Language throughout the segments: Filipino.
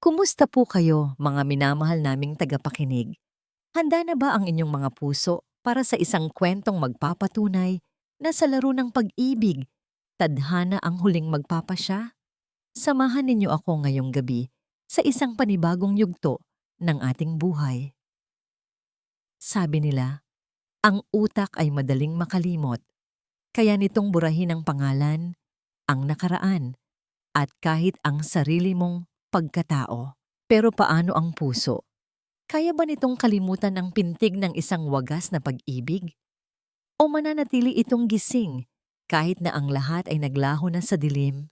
Kumusta po kayo, mga minamahal naming tagapakinig? Handa na ba ang inyong mga puso para sa isang kwentong magpapatunay na sa laro ng pag-ibig, tadhana ang huling magpapasya? Samahan ninyo ako ngayong gabi sa isang panibagong yugto ng ating buhay. Sabi nila, ang utak ay madaling makalimot, kaya nitong burahin ang pangalan, ang nakaraan, at kahit ang sarili mong pagkatao. Pero paano ang puso? Kaya ba nitong kalimutan ang pintig ng isang wagas na pag-ibig? O mananatili itong gising kahit na ang lahat ay naglaho na sa dilim?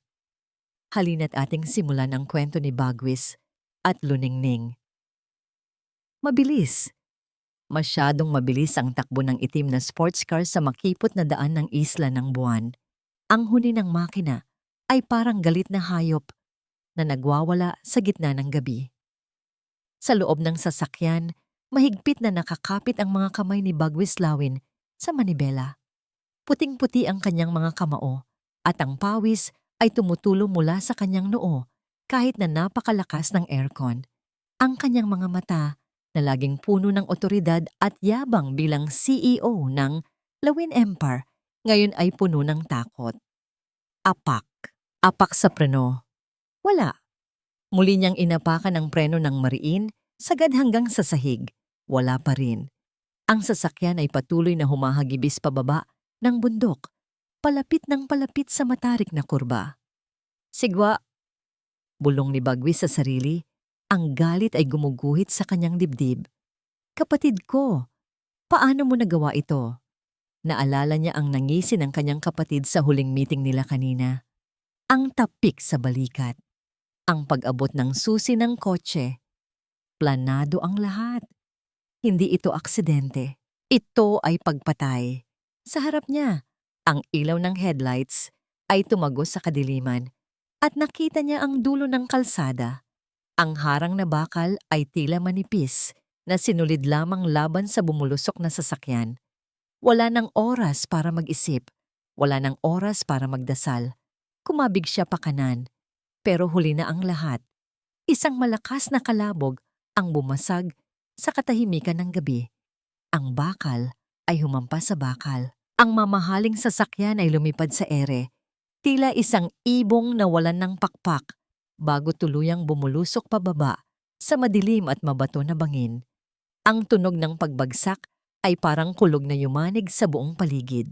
Halina't ating simulan ang kwento ni Bagwis at Luningning. Mabilis. Masyadong mabilis ang takbo ng itim na sports car sa makipot na daan ng isla ng buwan. Ang huni ng makina ay parang galit na hayop na nagwawala sa gitna ng gabi. Sa loob ng sasakyan, mahigpit na nakakapit ang mga kamay ni Bagwis Lawin sa manibela. Puting-puti ang kanyang mga kamao at ang pawis ay tumutulo mula sa kanyang noo kahit na napakalakas ng aircon. Ang kanyang mga mata na laging puno ng otoridad at yabang bilang CEO ng Lawin Empire ngayon ay puno ng takot. Apak. Apak sa preno. Wala. Muli niyang inapakan ang preno ng mariin, sagad hanggang sa sahig. Wala pa rin. Ang sasakyan ay patuloy na humahagibis pababa ng bundok, palapit sa matarik na kurba. Sigwa, bulong ni Bagwis sa sarili, ang galit ay gumuguhit sa kanyang dibdib. Kapatid ko, paano mo nagawa ito? Naalala niya ang nangisi ng kanyang kapatid sa huling meeting nila kanina. Ang tapik sa balikat. Ang pag-abot ng susi ng kotse. Planado ang lahat. Hindi ito aksidente. Ito ay pagpatay. Sa harap niya, ang ilaw ng headlights ay tumagos sa kadiliman at nakita niya ang dulo ng kalsada. Ang harang na bakal ay tila manipis na sinulid lamang laban sa bumulusok na sasakyan. Wala ng oras para mag-isip. Wala ng oras para magdasal. Kumabig siya pakanan. Pero huli na ang lahat. Isang malakas na kalabog ang bumasag sa katahimikan ng gabi. Ang bakal ay humampas sa bakal. Ang mamahaling sasakyan ay lumipad sa ere. Tila isang ibong nawalan ng pakpak bago tuluyang bumulusok pababa sa madilim at mabato na bangin. Ang tunog ng pagbagsak ay parang kulog na yumanig sa buong paligid.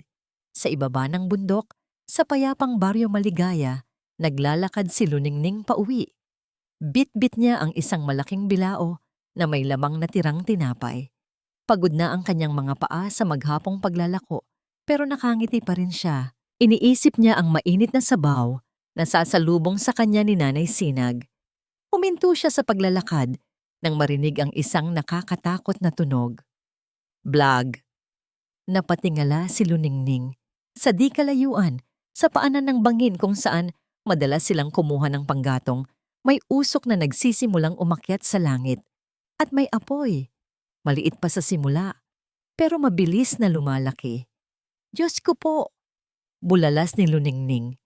Sa ibaba ng bundok, sa payapang baryo Maligaya, naglalakad si Luningning pauwi. Bit-bit niya ang isang malaking bilao na may lamang na tirang tinapay. Pagod na ang kanyang mga paa sa maghapong paglalako, pero nakangiti pa rin siya. Iniisip niya ang mainit na sabaw na sasalubong sa kanya ni Nanay Sinag. Huminto siya sa paglalakad nang marinig ang isang nakakatakot na tunog. Blag. Napatingala si Luningning. Sa di kalayuan, sa paanan ng bangin kung saan madalas silang kumuha ng panggatong, may usok na nagsisimulang umakyat sa langit. At may apoy. Maliit pa sa simula, pero mabilis na lumalaki. Diyos ko po! Bulalas ni Luningning.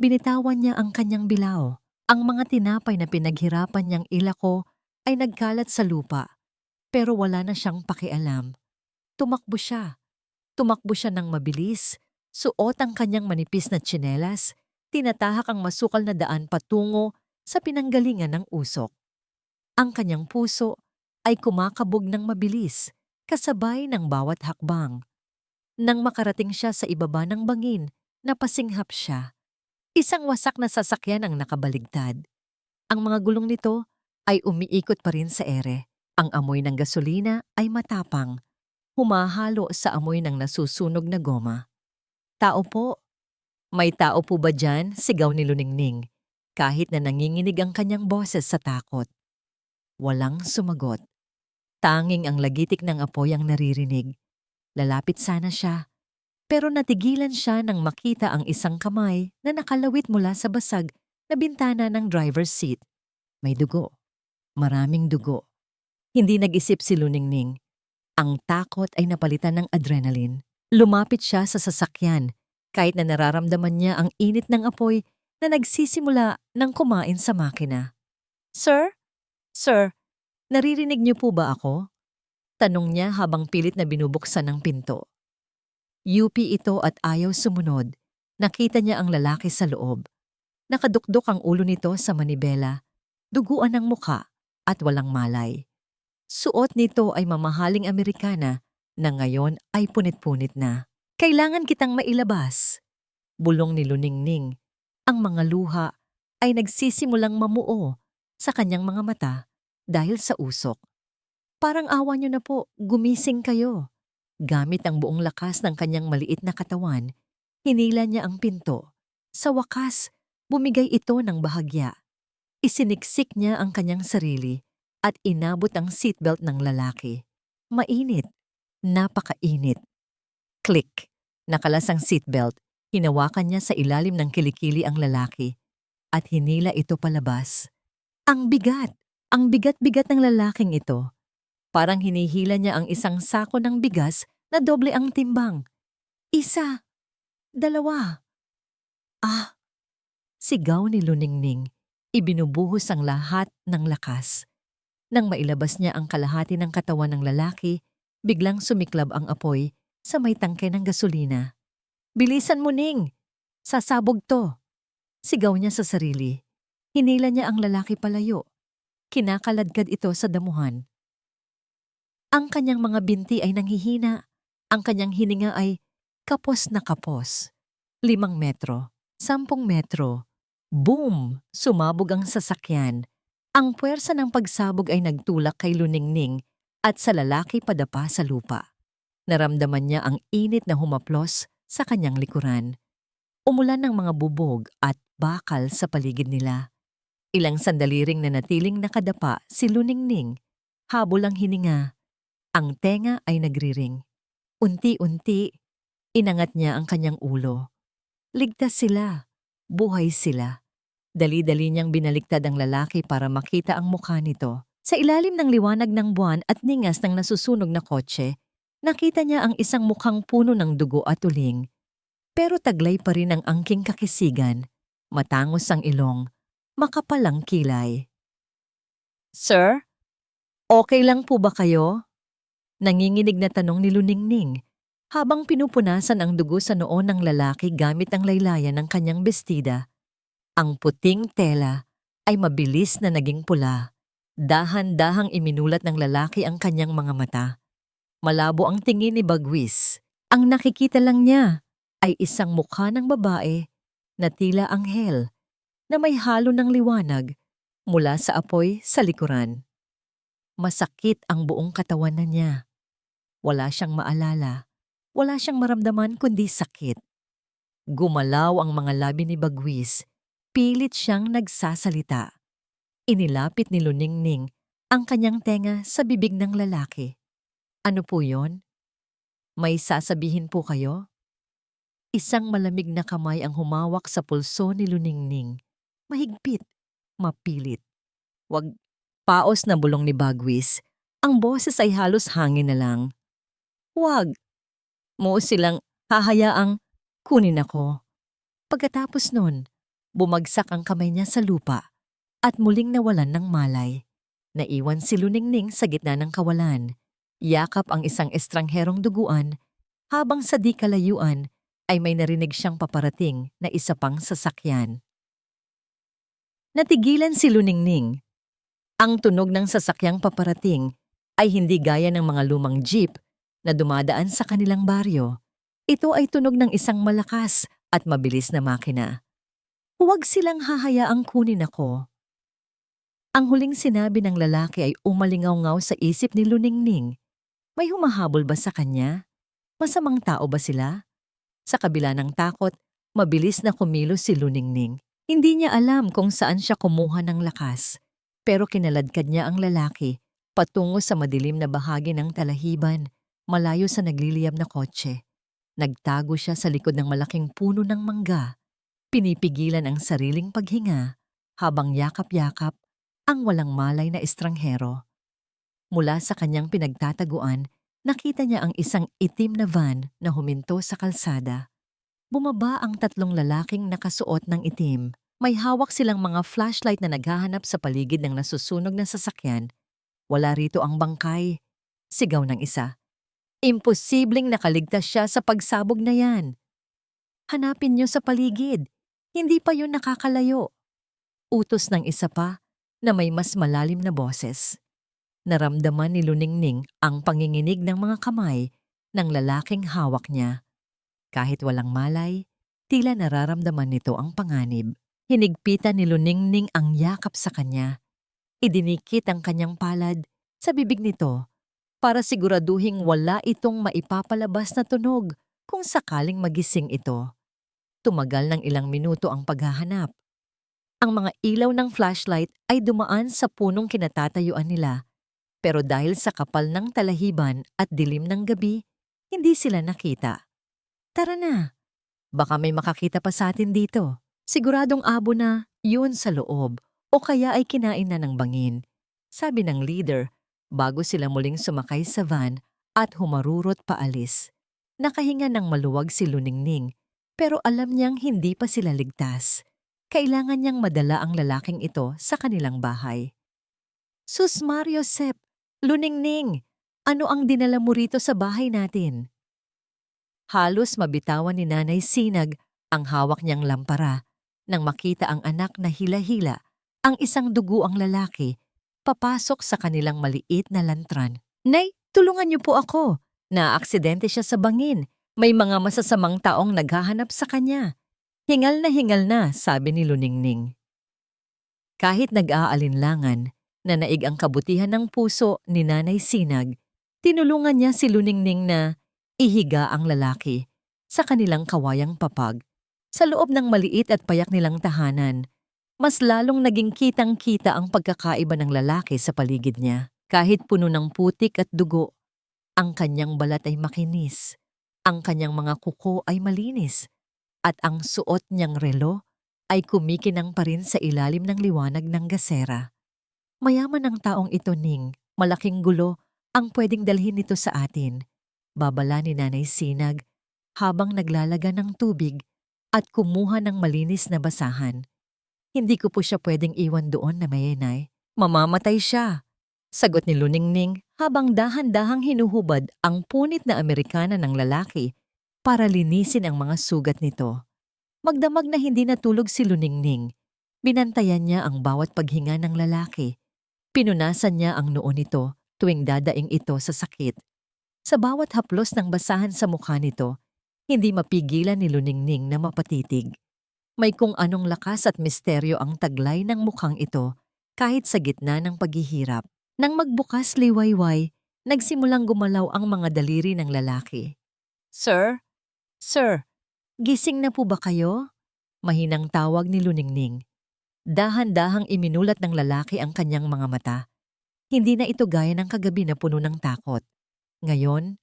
Binitawan niya ang kanyang bilao. Ang mga tinapay na pinaghirapan niyang ilako ay nagkalat sa lupa, pero wala na siyang pakialam. Tumakbo siya. Tumakbo siya ng mabilis, suot ang kanyang manipis na tsinelas, tinatahak ang masukal na daan patungo sa pinanggalingan ng usok. Ang kanyang puso ay kumakabog ng mabilis, kasabay ng bawat hakbang. Nang makarating siya sa ibaba ng bangin, napasinghap siya. Isang wasak na sasakyan ang nakabaligtad. Ang mga gulong nito ay umiikot pa rin sa ere. Ang amoy ng gasolina ay matapang. Humahalo sa amoy ng nasusunog na goma. Tao po. May tao po ba dyan? Sigaw ni Luningning, kahit na nanginginig ang kanyang boses sa takot. Walang sumagot. Tanging ang lagitik ng apoy ang naririnig. Lalapit sana siya, pero natigilan siya nang makita ang isang kamay na nakalawit mula sa basag na bintana ng driver's seat. May dugo. Maraming dugo. Hindi nag-isip si Luningning. Ang takot ay napalitan ng adrenaline. Lumapit siya sa sasakyan, kahit na nararamdaman niya ang init ng apoy na nagsisimula ng kumain sa makina. Sir, Sir, naririnig niyo po ba ako? Tanong niya habang pilit na binubuksan ng pinto. UP ito at ayaw sumunod. Nakita niya ang lalaki sa loob. Nakadukdok ang ulo nito sa manibela, duguan ng muka at walang malay. Suot nito ay mamahaling Amerikana na ngayon ay punit-punit na. Kailangan kitang mailabas. Bulong ni Luningning. Ang mga luha ay nagsisimulang mamuo sa kanyang mga mata dahil sa usok. Parang awa niyo na po, gumising kayo. Gamit ang buong lakas ng kanyang maliit na katawan, hinila niya ang pinto. Sa wakas, bumigay ito ng bahagya. Isiniksik niya ang kanyang sarili at inabot ang seatbelt ng lalaki. Mainit. Napakainit. Click. Nakalas ang seatbelt. Hinawakan niya sa ilalim ng kilikili ang lalaki at hinila ito palabas. Ang bigat! Ang bigat-bigat ng lalaking ito. Parang hinihila niya ang isang sako ng bigas na doble ang timbang. Isa. Dalawa. Ah! Sigaw ni Luningning. Ibinubuhos ang lahat ng lakas. Nang mailabas niya ang kalahati ng katawan ng lalaki, biglang sumiklab ang apoy sa may tangke ng gasolina. Bilisan mo, Ning! Sasabog to! Sigaw niya sa sarili. Hinila niya ang lalaki palayo. Kinakaladkad ito sa damuhan. Ang kanyang mga binti ay nanghihina. Ang kanyang hininga ay kapos na kapos. 5 metro, 10 metro. Boom! Sumabog ang sasakyan. Ang puwersa ng pagsabog ay nagtulak kay Luningning at sa lalaki padapa sa lupa. Naramdaman niya ang init na humaplos sa kanyang likuran. Umulan ng mga bubog at bakal sa paligid nila. Ilang sandali ring nanatiling nakadapa si Luningning. Habol ang hininga. Ang tenga ay nagriring. Unti-unti, inangat niya ang kanyang ulo. Ligtas sila. Buhay sila. Dali-dali niyang binaliktad ang lalaki para makita ang mukha nito. Sa ilalim ng liwanag ng buwan at ningas ng nasusunog na kotse, nakita niya ang isang mukhang puno ng dugo at uling. Pero taglay pa rin ang angking kakisigan. Matangos ang ilong. Makapal ang kilay. Sir, okay lang po ba kayo? Nanginginig na tanong ni Luningning habang pinupunasan ang dugo sa noo ng lalaki gamit ang laylayan ng kanyang bestida. Ang puting tela ay mabilis na naging pula. Dahan-dahang iminulat ng lalaki ang kanyang mga mata. Malabo ang tingin ni Bagwis. Ang nakikita lang niya ay isang mukha ng babae na tila anghel na may halo ng liwanag mula sa apoy sa likuran. Masakit ang buong katawan na niya. Wala siyang maalala. Wala siyang maramdaman kundi sakit. Gumalaw ang mga labi ni Bagwis. Pilit siyang nagsasalita. Inilapit ni Luningning ang kanyang tenga sa bibig ng lalaki. Ano po yon? May sasabihin po kayo? Isang malamig na kamay ang humawak sa pulso ni Luningning. Mahigpit, mapilit. Wag, paos na bulong ni Bagwis. Ang boses ay halos hangin na lang. Wag, mo silang hahayaang kunin ako. Pagkatapos nun, bumagsak ang kamay niya sa lupa at muling nawalan ng malay. Naiwan si Luningning sa gitna ng kawalan. Yakap ang isang estrangherong duguan habang sa di kalayuan ay may narinig siyang paparating na isa pang sasakyan. Natigilan si Luningning. Ang tunog ng sasakyang paparating ay hindi gaya ng mga lumang jeep na dumadaan sa kanilang baryo. Ito ay tunog ng isang malakas at mabilis na makina. Huwag silang hahayaang kunin ako. Ang huling sinabi ng lalaki ay umalingaw-ngaw sa isip ni Luningning. May humahabol ba sa kanya? Masamang tao ba sila? Sa kabila ng takot, mabilis na kumilos si Luningning. Hindi niya alam kung saan siya kumuha ng lakas, pero kinaladkad niya ang lalaki patungo sa madilim na bahagi ng talahiban, malayo sa nagliliyab na kotse. Nagtago siya sa likod ng malaking puno ng mangga. Pinipigilan ang sariling paghinga habang yakap-yakap ang walang malay na estranghero. Mula sa kanyang pinagtataguan, nakita niya ang isang itim na van na huminto sa kalsada. Bumaba ang 3 lalaking nakasuot ng itim. May hawak silang mga flashlight na naghahanap sa paligid ng nasusunog na sasakyan. Wala rito ang bangkay. Sigaw ng isa. Imposibleng nakaligtas siya sa pagsabog na yan. Hanapin niyo sa paligid. Hindi pa yun nakakalayo. Utos ng isa pa na may mas malalim na boses. Naramdaman ni Luningning ang panginginig ng mga kamay ng lalaking hawak niya. Kahit walang malay, tila nararamdaman nito ang panganib. Hinigpitan ni Luningning ang yakap sa kanya. Idinikit ang kanyang palad sa bibig nito para siguraduhing wala itong maipapalabas na tunog kung sakaling magising ito. Tumagal ng ilang minuto ang paghahanap. Ang mga ilaw ng flashlight ay dumaan sa punong kinatatayuan nila, pero dahil sa kapal ng talahiban at dilim ng gabi, hindi sila nakita. Tara na, baka may makakita pa sa atin dito. Siguradong abo na yun sa loob o kaya ay kinain na ng bangin, sabi ng leader bago sila muling sumakay sa van at humarurot paalis. Nakahinga ng maluwag si Luningning pero alam niyang hindi pa sila ligtas. Kailangan niyang madala ang lalaking ito sa kanilang bahay. Sus Mario Sep, Luningning, ano ang dinala mo rito sa bahay natin? Halos mabitawan ni Nanay Sinag ang hawak niyang lampara nang makita ang anak na hila-hila ang isang duguang lalaki papasok sa kanilang maliit na lantran. Nay, tulungan niyo po ako. Naaksidente siya sa bangin. May mga masasamang taong naghahanap sa kanya. Hingal na, sabi ni Luningning. Kahit nag-aalinlangan, nanaig ang kabutihan ng puso ni Nanay Sinag, tinulungan niya si Luningning na ihiga ang lalaki sa kanilang kawayang papag. Sa loob ng maliit at payak nilang tahanan, mas lalong naging kitang-kita ang pagkakaiba ng lalaki sa paligid niya. Kahit puno ng putik at dugo, ang kanyang balat ay makinis, ang kanyang mga kuko ay malinis, at ang suot niyang relo ay kumikinang pa rin sa ilalim ng liwanag ng gasera. Mayaman ang taong ito, Ning. Malaking gulo ang pwedeng dalhin nito sa atin. Babala ni Nanay Sinag habang naglalaga ng tubig at kumuha ng malinis na basahan. Hindi ko po siya pwedeng iwan doon na mayenay. Mamamatay siya, sagot ni Luningning habang dahan-dahang hinuhubad ang punit na Amerikana ng lalaki para linisin ang mga sugat nito. Magdamag na hindi natulog si Luningning. Binantayan niya ang bawat paghinga ng lalaki. Pinunasan niya ang noo nito tuwing dadaing ito sa sakit. Sa bawat haplos ng basahan sa mukha nito, hindi mapigilan ni Luningning na mapatitig. May kung anong lakas at misteryo ang taglay ng mukhang ito kahit sa gitna ng paghihirap. Nang magbukas liwayway, nagsimulang gumalaw ang mga daliri ng lalaki. Sir? Sir, gising na po ba kayo? Mahinang tawag ni Luningning. Dahan-dahang iminulat ng lalaki ang kanyang mga mata. Hindi na ito gaya ng kagabi na puno ng takot. Ngayon,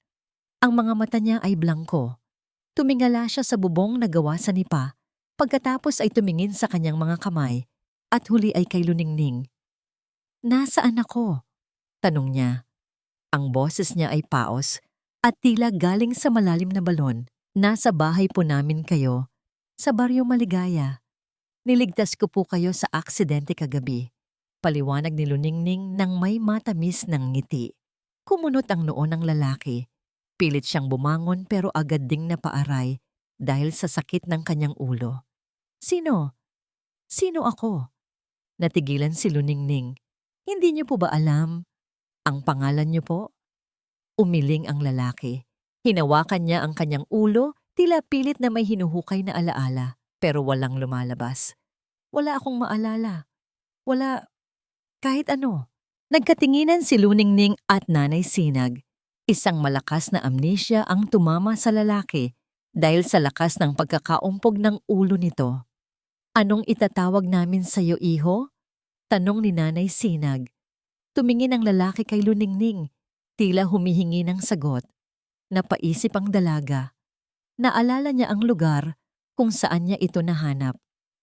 ang mga mata niya ay blangko. Tumingala siya sa bubong na gawa sa nipa, pagkatapos ay tumingin sa kanyang mga kamay at huli ay kay Luningning. Nasaan ako? Tanong niya. Ang boses niya ay paos at tila galing sa malalim na balon. Nasa bahay po namin kayo, sa Baryo Maligaya. Niligtas ko po kayo sa aksidente kagabi. Paliwanag ni Luningning nang may matamis ng ngiti. Kumunot ang noo ng lalaki. Pilit siyang bumangon pero agad ding napaaray dahil sa sakit ng kanyang ulo. Sino? Sino ako? Natigilan si Luningning. Hindi niyo po ba alam? Ang pangalan niyo po? Umiling ang lalaki. Hinawakan niya ang kanyang ulo, tila pilit na may hinuhukay na alaala, pero walang lumalabas. Wala akong maalala. Wala, kahit ano. Nagkatinginan si Luningning at Nanay Sinag. Isang malakas na amnesia ang tumama sa lalaki dahil sa lakas ng pagkakaumpog ng ulo nito. Anong itatawag namin sa iyo, iho? Tanong ni Nanay Sinag. Tumingin ang lalaki kay Luningning, tila humihingi ng sagot. Napaisip ang dalaga. Naalala niya ang lugar kung saan niya ito nahanap.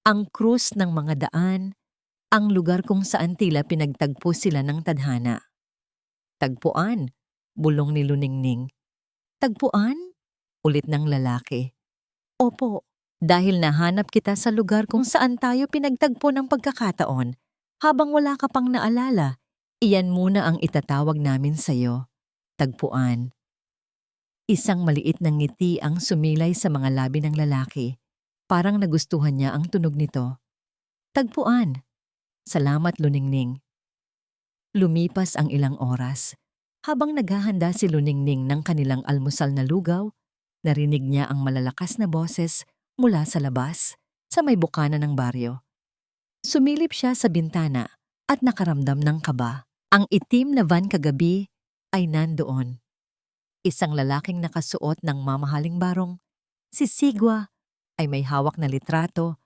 Ang krus ng mga daan, ang lugar kung saan tila pinagtagpo sila ng tadhana. Tagpuan, bulong ni Luningning. Tagpuan? Ulit ng lalaki. Opo, Dahil nahanap kita sa lugar kung saan tayo pinagtagpo ng pagkakataon, habang wala ka pang naalala, iyan muna ang itatawag namin sa'yo. Tagpuan. Isang maliit na ngiti ang sumilay sa mga labi ng lalaki. Parang nagustuhan niya ang tunog nito. Tagpuan. Salamat, Luningning. Lumipas ang ilang oras. Habang naghahanda si Luningning ng kanilang almusal na lugaw, narinig niya ang malalakas na boses mula sa labas, sa may bukana ng baryo. Sumilip siya sa bintana at nakaramdam ng kaba. Ang itim na van kagabi ay nandoon. Isang lalaking nakasuot ng mamahaling barong, si Sigwa, ay may hawak na litrato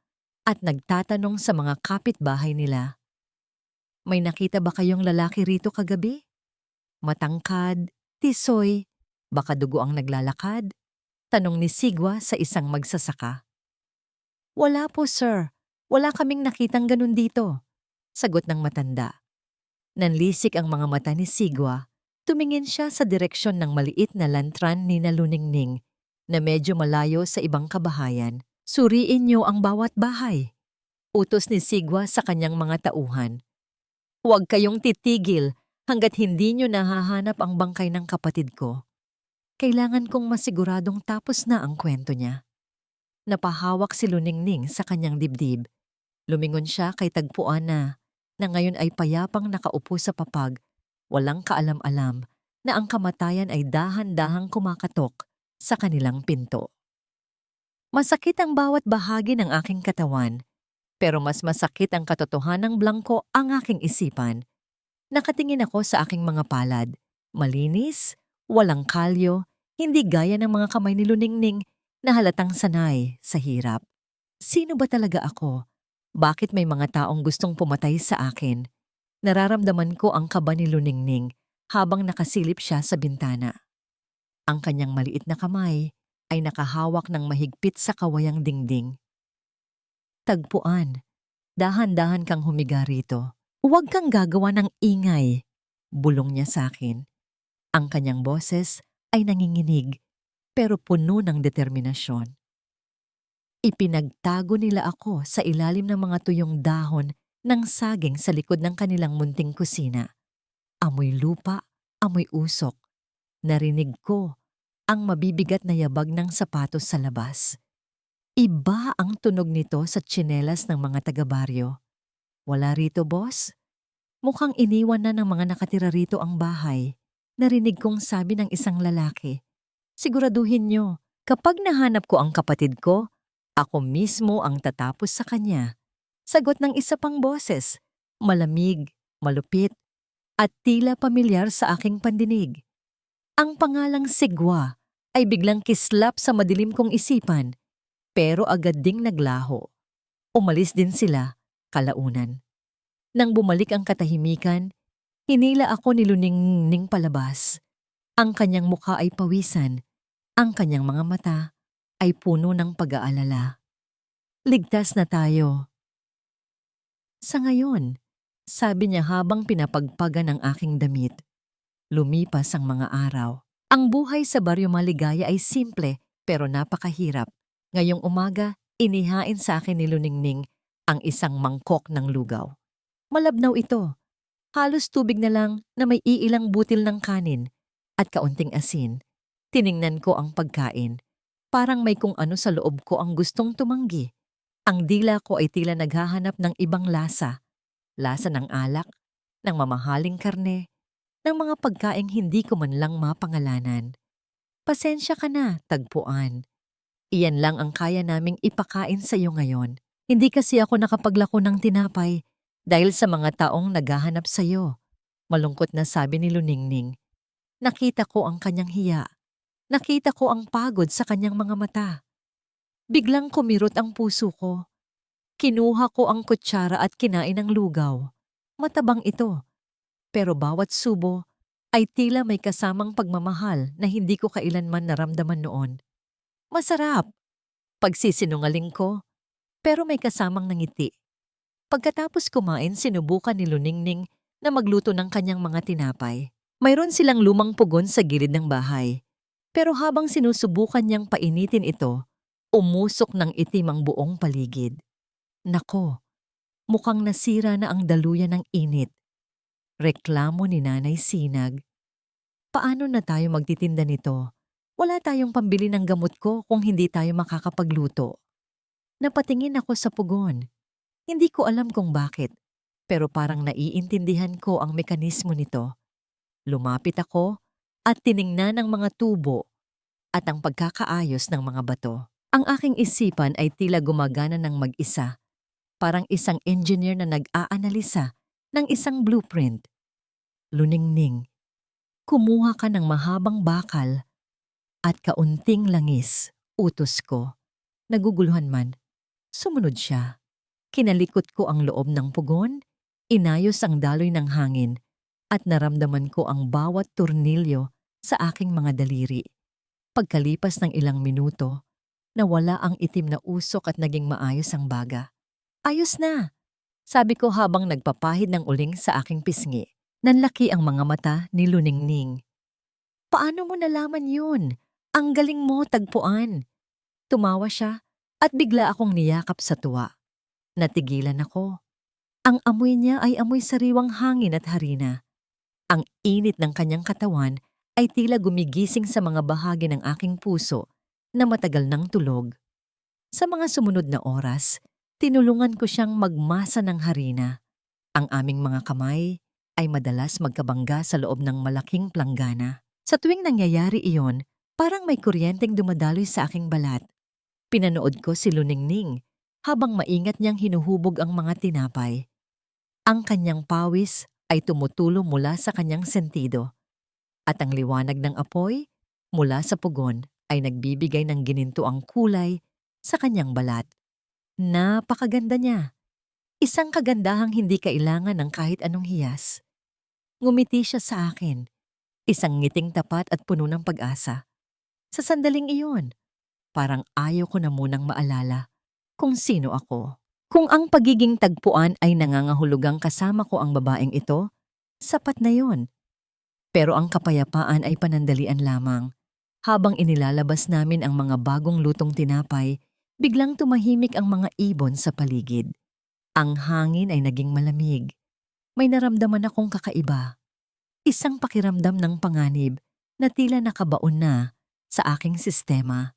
at nagtatanong sa mga kapitbahay nila. May nakita ba kayong lalaki rito kagabi? Matangkad, tisoy, baka dugo ang naglalakad? Tanong ni Sigwa sa isang magsasaka. Wala po, sir. Wala kaming nakitang ganun dito. Sagot ng matanda. Nanlisik ang mga mata ni Sigwa. Tumingin siya sa direksyon ng maliit na lantran ni Luningning na medyo malayo sa ibang kabahayan. Suriin niyo ang bawat bahay. Utos ni Sigwa sa kanyang mga tauhan. Huwag kayong titigil hanggat hindi niyo nahahanap ang bangkay ng kapatid ko. Kailangan kong masiguradong tapos na ang kwento niya. Napahawak si Luningning sa kanyang dibdib. Lumingon siya kay Tagpuan na ngayon ay payapang nakaupo sa papag, walang kaalam-alam na ang kamatayan ay dahan-dahang kumakatok sa kanilang pinto. Masakit ang bawat bahagi ng aking katawan, pero mas masakit ang katotohanang blangko ang aking isipan. Nakatingin ako sa aking mga palad, malinis, walang kalyo, hindi gaya ng mga kamay ni Luningning na halatang sanay sa hirap. Sino ba talaga ako? Bakit may mga taong gustong pumatay sa akin? Nararamdaman ko ang kaba ni Luningning habang nakasilip siya sa bintana. Ang kanyang maliit na kamay ay nakahawak ng mahigpit sa kawayang dingding. Tagpuan, dahan-dahan kang humiga rito. Huwag kang gagawa ng ingay, bulong niya sa akin. Ang kanyang boses ay nanginginig pero puno ng determinasyon. Ipinagtago nila ako sa ilalim ng mga tuyong dahon ng saging sa likod ng kanilang munting kusina. Amoy lupa, amoy usok. Narinig ko ang mabibigat na yabag ng sapatos sa labas. Iba ang tunog nito sa tsinelas ng mga taga-baryo. Wala rito, boss? Mukhang iniwan na ng mga nakatira rito ang bahay. Narinig kong sabi ng isang lalaki. Siguraduhin niyo, kapag nahanap ko ang kapatid ko, ako mismo ang tatapos sa kanya. Sagot ng isa pang boses, malamig, malupit, at tila pamilyar sa aking pandinig. Ang pangalang Sigwa ay biglang kislap sa madilim kong isipan, pero agad ding naglaho. Umalis din sila, kalaunan. Nang bumalik ang katahimikan, hinila ako ni Luningning palabas. Ang kanyang mukha ay pawisan, ang kanyang mga mata ay puno ng pag-aalala. Ligtas na tayo. Sa ngayon, sabi niya habang pinapagpagan ang aking damit. Lumipas ang mga araw. Ang buhay sa Baryo Maligaya ay simple pero napakahirap. Ngayong umaga, inihain sa akin ni Luningning ang isang mangkok ng lugaw. Malabnaw ito. Halos tubig na lang na may iilang butil ng kanin at kaunting asin. Tiningnan ko ang pagkain. Parang may kung ano sa loob ko ang gustong tumanggi. Ang dila ko ay tila naghahanap ng ibang lasa. Lasa ng alak, ng mamahaling karne, ng mga pagkaing hindi ko man lang mapangalanan. Pasensya ka na, Tagpuan. Iyan lang ang kaya naming ipakain sa iyo ngayon. Hindi kasi ako nakapaglako ng tinapay dahil sa mga taong naghahanap sa iyo. Malungkot na sabi ni Luningning. Nakita ko ang kanyang hiya. Nakita ko ang pagod sa kanyang mga mata. Biglang kumirot ang puso ko. Kinuha ko ang kutsara at kinain ang lugaw. Matabang ito. Pero bawat subo ay tila may kasamang pagmamahal na hindi ko kailanman naramdaman noon. Masarap. Pagsisinungaling ko, pero may kasamang nangiti. Pagkatapos kumain, sinubukan ni Luningning na magluto ng kanyang mga tinapay. Mayroon silang lumang pugon sa gilid ng bahay. Pero habang sinusubukan niyang painitin ito, Umusok ng itim ang buong paligid. Nako, mukhang nasira na ang daluyan ng init. Reklamo ni Nanay Sinag. Paano na tayo magtitinda nito? Wala tayong pambili ng gamot ko kung hindi tayo makakapagluto. Napatingin ako sa pugon. Hindi ko alam kung bakit, pero parang naiintindihan ko ang mekanismo nito. Lumapit ako at tiningnan ang mga tubo at ang pagkakaayos ng mga bato. Ang aking isipan ay tila gumagana ng mag-isa, parang isang engineer na nag-aanalisa ng isang blueprint. Luningning, kumuha ka ng mahabang bakal at kaunting langis, utos ko. Naguguluhan man, sumunod siya. Kinalikot ko ang loob ng pugon, inayos ang daloy ng hangin, at naramdaman ko ang bawat turnilyo sa aking mga daliri. Pagkalipas ng ilang minuto, nawala ang itim na usok at naging maayos ang baga. Ayos na! Sabi ko habang nagpapahid ng uling sa aking pisngi. Nanlaki ang mga mata ni Luningning. Paano mo nalaman yun? Ang galing mo, tagpuan. Tumawa siya at bigla akong niyakap sa tuwa. Natigilan ako. Ang amoy niya ay amoy sariwang hangin at harina. Ang init ng kanyang katawan ay tila gumigising sa mga bahagi ng aking puso na matagal nang tulog. Sa mga sumunod na oras, tinulungan ko siyang magmasa ng harina. Ang aming mga kamay ay madalas magkabangga sa loob ng malaking planggana. Sa tuwing nangyayari iyon, parang may kuryenteng dumadaloy sa aking balat. Pinanood ko si Luningning habang maingat niyang hinuhubog ang mga tinapay. Ang kanyang pawis ay tumutulo mula sa kanyang sentido, at ang liwanag ng apoy mula sa pugon ay nagbibigay ng ginintuang kulay sa kanyang balat. Napakaganda niya. Isang kagandahang hindi kailangan ng kahit anong hiyas. Ngumiti siya sa akin, isang ngiting tapat at puno ng pag-asa. Sa sandaling iyon, parang ayaw ko na munang maalala kung sino ako. Kung ang pagiging tagpuan ay nangangahulugang kasama ko ang babaeng ito, sapat na yon. Pero ang kapayapaan ay panandalian lamang. Habang inilalabas namin ang mga bagong lutong tinapay, biglang tumahimik ang mga ibon sa paligid. Ang hangin ay naging malamig. May naramdaman akong kakaiba. Isang pakiramdam ng panganib na tila nakabaon na sa aking sistema.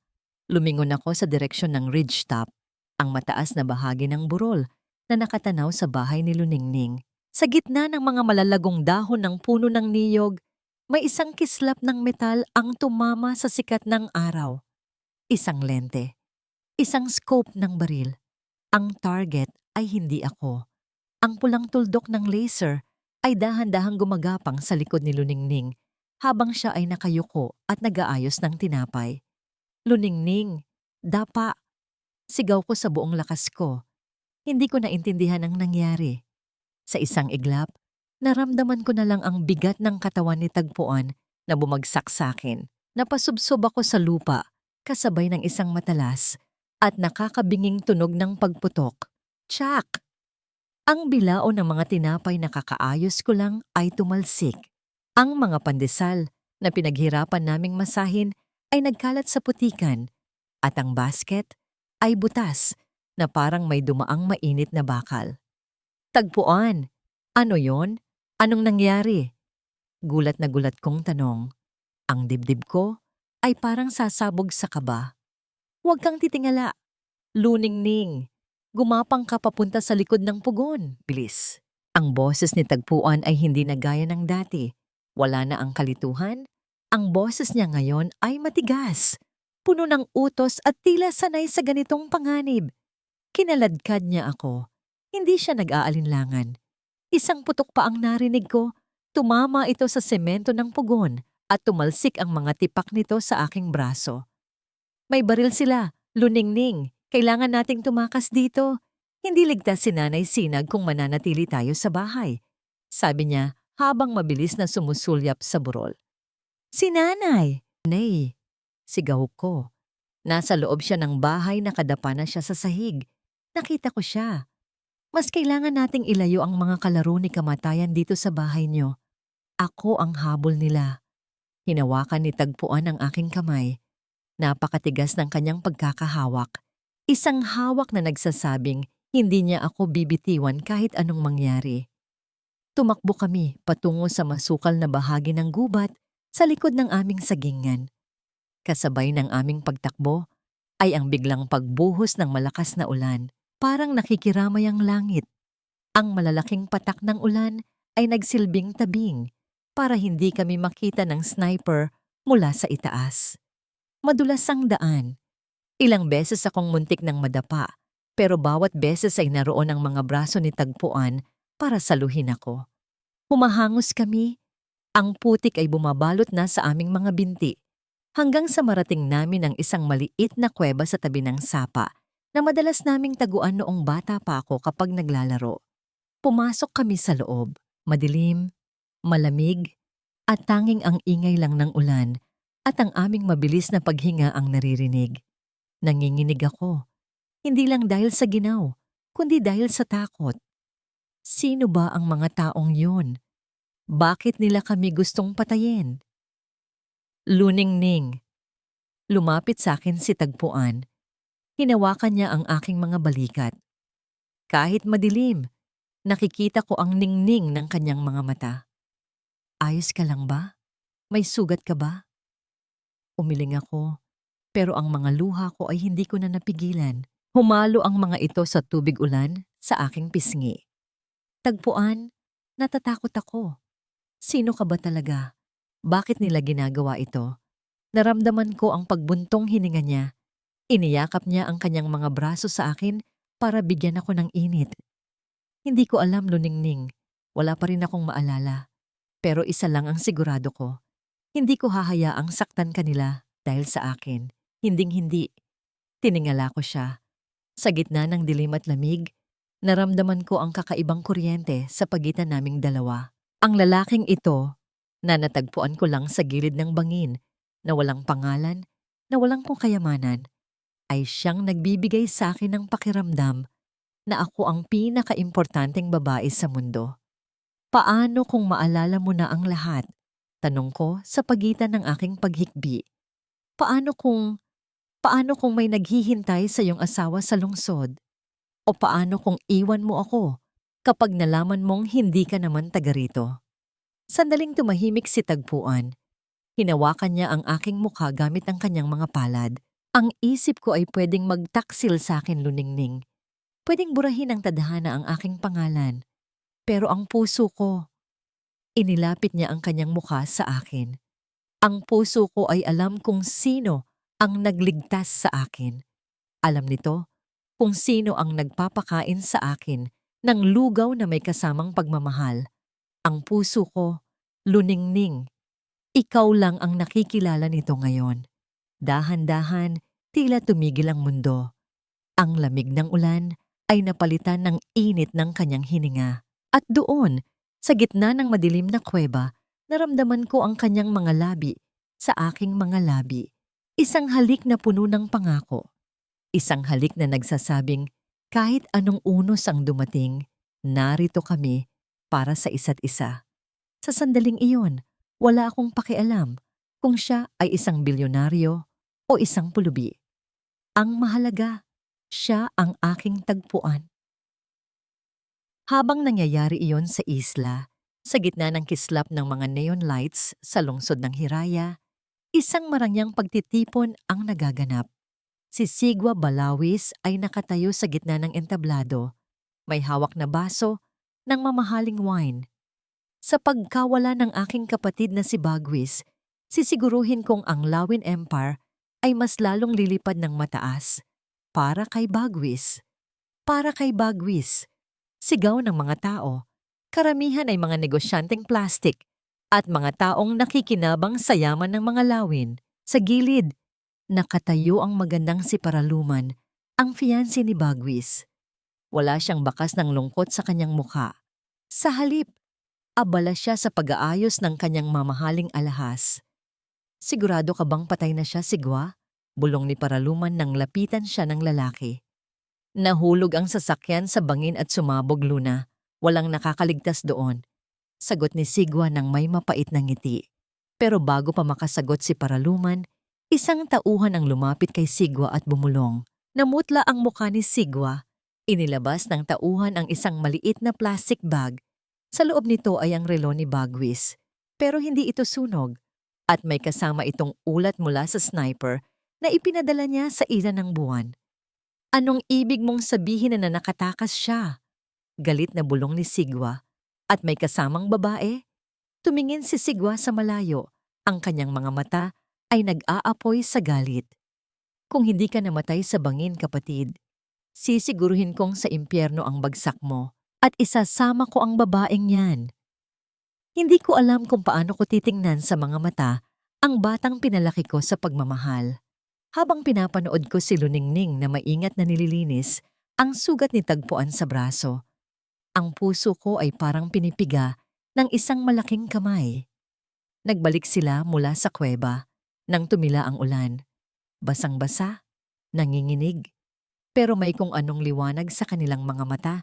Lumingon ako sa direksyon ng ridgetop, ang mataas na bahagi ng burol na nakatanaw sa bahay ni Luningning. Sa gitna ng mga malalagong dahon ng puno ng niyog, may isang kislap ng metal ang tumama sa sikat ng araw. Isang lente, isang scope ng baril. Ang target ay hindi ako. Ang pulang tuldok ng laser ay dahan-dahang gumagapang sa likod ni Luningning habang siya ay nakayuko at nag-aayos ng tinapay. Luningning, dapa! Sigaw ko sa buong lakas ko. Hindi ko naintindihan ang nangyari. Sa isang iglap, naramdaman ko na lang ang bigat ng katawan ni Tagpuan na bumagsak sa akin. Napasubsob ako sa lupa, kasabay ng isang matalas at nakakabinging tunog ng pagputok. Tsak! Ang bilao ng mga tinapay na kakaayos ko lang ay tumalsik. Ang mga pandesal na pinaghirapan naming masahin ay nagkalat sa putikan at ang basket ay butas na parang may dumaang mainit na bakal. Tagpuan, ano yon? Anong nangyari? Gulat na gulat kong tanong. Ang dibdib ko ay parang sasabog sa kaba. Huwag kang titingala. Luningning, gumapang ka papunta sa likod ng pugon, bilis. Ang boses ni Tagpuan ay hindi na gaya ng dati. Wala na ang kalituhan. Ang boses niya ngayon ay matigas, puno ng utos at tila sanay sa ganitong panganib. Kinaladkad niya ako. Hindi siya nag-aalinlangan. Isang putok pa ang narinig ko. Tumama ito sa semento ng pugon at tumalsik ang mga tipak nito sa aking braso. May baril sila, Luningning. Kailangan nating tumakas dito. Hindi ligtas si Nanay Sinag kung mananatili tayo sa bahay. Sabi niya habang mabilis na sumusulyap sa burol. Si Nanay! Nay! Sigaw ko. Nasa loob siya ng bahay, nakadapa na siya sa sahig. Nakita ko siya. Mas kailangan nating ilayo ang mga kalaro ni kamatayan dito sa bahay niyo. Ako ang habol nila. Hinawakan ni Tagpuan ang aking kamay. Napakatigas ng kanyang pagkakahawak. Isang hawak na nagsasabing hindi niya ako bibitiwan kahit anong mangyari. Tumakbo kami patungo sa masukal na bahagi ng gubat sa likod ng aming sagingan. Kasabay ng aming pagtakbo ay ang biglang pagbuhos ng malakas na ulan. Parang nakikiramay ang langit. Ang malalaking patak ng ulan ay nagsilbing tabing para hindi kami makita ng sniper mula sa itaas. Madulas ang daan. Ilang beses akong muntik ng madapa, pero bawat beses ay naroon ang mga braso ni Tagpuan para saluhin ako. Humahangos kami, ang putik ay bumabalot na sa aming mga binti, hanggang sa marating namin ang isang maliit na kuweba sa tabi ng sapa na madalas naming taguan noong bata pa ako kapag naglalaro. Pumasok kami sa loob, madilim, malamig, at tanging ang ingay lang ng ulan at ang aming mabilis na paghinga ang naririnig. Nanginginig ako, hindi lang dahil sa ginaw, kundi dahil sa takot. Sino ba ang mga taong yun? Bakit nila kami gustong patayin? Luningning. Lumapit sa akin si Tagpuan. Hinawakan niya ang aking mga balikat. Kahit madilim, nakikita ko ang ningning ng kanyang mga mata. Ayos ka lang ba? May sugat ka ba? Umiling ako, pero ang mga luha ko ay hindi ko na napigilan. Humalo ang mga ito sa tubig ulan sa aking pisngi. Tagpuan, natatakot ako. Sino ka ba talaga? Bakit nila ginagawa ito? Naramdaman ko ang pagbuntong hininga niya. Iniyakap niya ang kanyang mga braso sa akin para bigyan ako ng init. Hindi ko alam, Luningning. Wala pa rin akong maalala. Pero isa lang ang sigurado ko. Hindi ko hahayaang saktan kanila dahil sa akin. Hinding-hindi. Tiningala ko siya. Sa gitna ng dilim at lamig, naramdaman ko ang kakaibang kuryente sa pagitan naming dalawa. Ang lalaking ito, na natagpuan ko lang sa gilid ng bangin, na walang pangalan, na walang kong kayamanan, ay siyang nagbibigay sa akin ng pakiramdam na ako ang pinakaimportanteng babae sa mundo. Paano kung maalala mo na ang lahat? Tanong ko sa pagitan ng aking paghikbi. Paano kung may naghihintay sa iyong asawa sa lungsod? O paano kung iwan mo ako kapag nalaman mong hindi ka naman taga rito? Sandaling tumahimik si Tagpuan. Hinawakan niya ang aking mukha gamit ang kanyang mga palad. Ang isip ko ay pwedeng magtaksil sa akin, Luningning. Pwedeng burahin ng tadhana ang aking pangalan. Pero ang puso ko, inilapit niya ang kanyang mukha sa akin. Ang puso ko ay alam kung sino ang nagligtas sa akin. Alam nito kung sino ang nagpapakain sa akin ng lugaw na may kasamang pagmamahal. Ang puso ko, Luningning, ikaw lang ang nakikilala nito ngayon. Dahan-dahan, tila tumigil ang mundo. Ang lamig ng ulan ay napalitan ng init ng kanyang hininga. At doon, sa gitna ng madilim na kuweba, naramdaman ko ang kanyang mga labi sa aking mga labi. Isang halik na puno ng pangako. Isang halik na nagsasabing kahit anong unos ang dumating, narito kami para sa isa't isa. Sa sandaling iyon, wala akong pakialam kung siya ay isang bilyonaryo o isang pulubi. Ang mahalaga, siya ang aking tagpuan. Habang nangyayari iyon sa isla, sa gitna ng kislap ng mga neon lights sa lungsod ng Hiraya, isang marangyang pagtitipon ang nagaganap. Si Sigwa Balawis ay nakatayo sa gitna ng entablado. May hawak na baso ng mamahaling wine. Sa pagkawala ng aking kapatid na si Bagwis, sisiguruhin kong ang Lawin Empire ay mas lalong lilipad ng mataas. Para kay Bagwis. Para kay Bagwis. Sigaw ng mga tao. Karamihan ay mga negosyanteng plastik at mga taong nakikinabang sa yaman ng mga lawin. Sa gilid, nakatayo ang magandang si Paraluman, ang fiancé ni Bagwis. Wala siyang bakas ng lungkot sa kanyang mukha. Sa halip, abala siya sa pag-aayos ng kanyang mamahaling alahas. Sigurado ka bang patay na siya, Sigwa? Bulong ni Paraluman nang lapitan siya ng lalaki. Nahulog ang sasakyan sa bangin at sumabog, Luna. Walang nakakaligtas doon. Sagot ni Sigwa ng may mapait na ngiti. Pero bago pa makasagot si Paraluman, Isang tauhan ang lumapit kay Sigwa at bumulong. Namutla ang mukha ni Sigwa. Inilabas ng tauhan ang isang maliit na plastic bag. Sa loob nito ay ang relo ni Bagwis. Pero hindi ito sunog. At may kasama itong ulat mula sa sniper na ipinadala niya sa ira ng buwan. Anong ibig mong sabihin na nakatakas siya? Galit na bulong ni Sigwa. At may kasamang babae? Tumingin si Sigwa sa malayo. Ang kanyang mga mata ay nag-aapoy sa galit. Kung hindi ka namatay sa bangin, kapatid, sisiguruhin kong sa impyerno ang bagsak mo at isasama ko ang babaeng yan. Hindi ko alam kung paano ko titingnan sa mga mata ang batang pinalaki ko sa pagmamahal. Habang pinapanood ko si Luningning na maingat na nililinis ang sugat ni tagpuan sa braso, ang puso ko ay parang pinipiga ng isang malaking kamay. Nagbalik sila mula sa kuweba nang tumila ang ulan. Basang-basa, nanginginig, pero may kung anong liwanag sa kanilang mga mata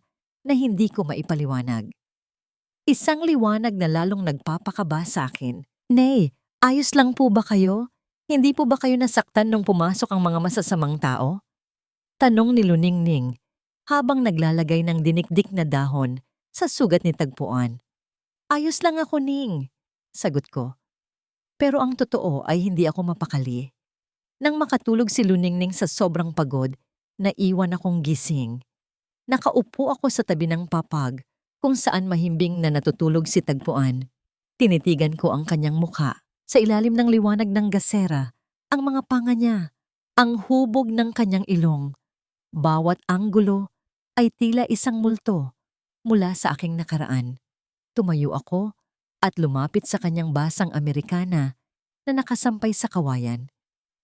na hindi ko maipaliwanag. Isang liwanag na lalong nagpapakaba sa akin. Nay, ayos lang po ba kayo? Hindi po ba kayo nasaktan nung pumasok ang mga masasamang tao? Tanong ni Luningning habang naglalagay ng dinikdik na dahon sa sugat ni tagpuan. Ayos lang ako, Ning, sagot ko. Pero ang totoo ay hindi ako mapakali. Nang makatulog si Luningning sa sobrang pagod, naiwan akong gising. Nakaupo ako sa tabi ng papag kung saan mahimbing na natutulog si tagpuan. Tinitigan ko ang kanyang mukha sa ilalim ng liwanag ng gasera, ang mga panga niya, ang hubog ng kanyang ilong. Bawat anggulo ay tila isang multo mula sa aking nakaraan. Tumayo ako at lumapit sa kanyang basang Amerikana na nakasampay sa kawayan.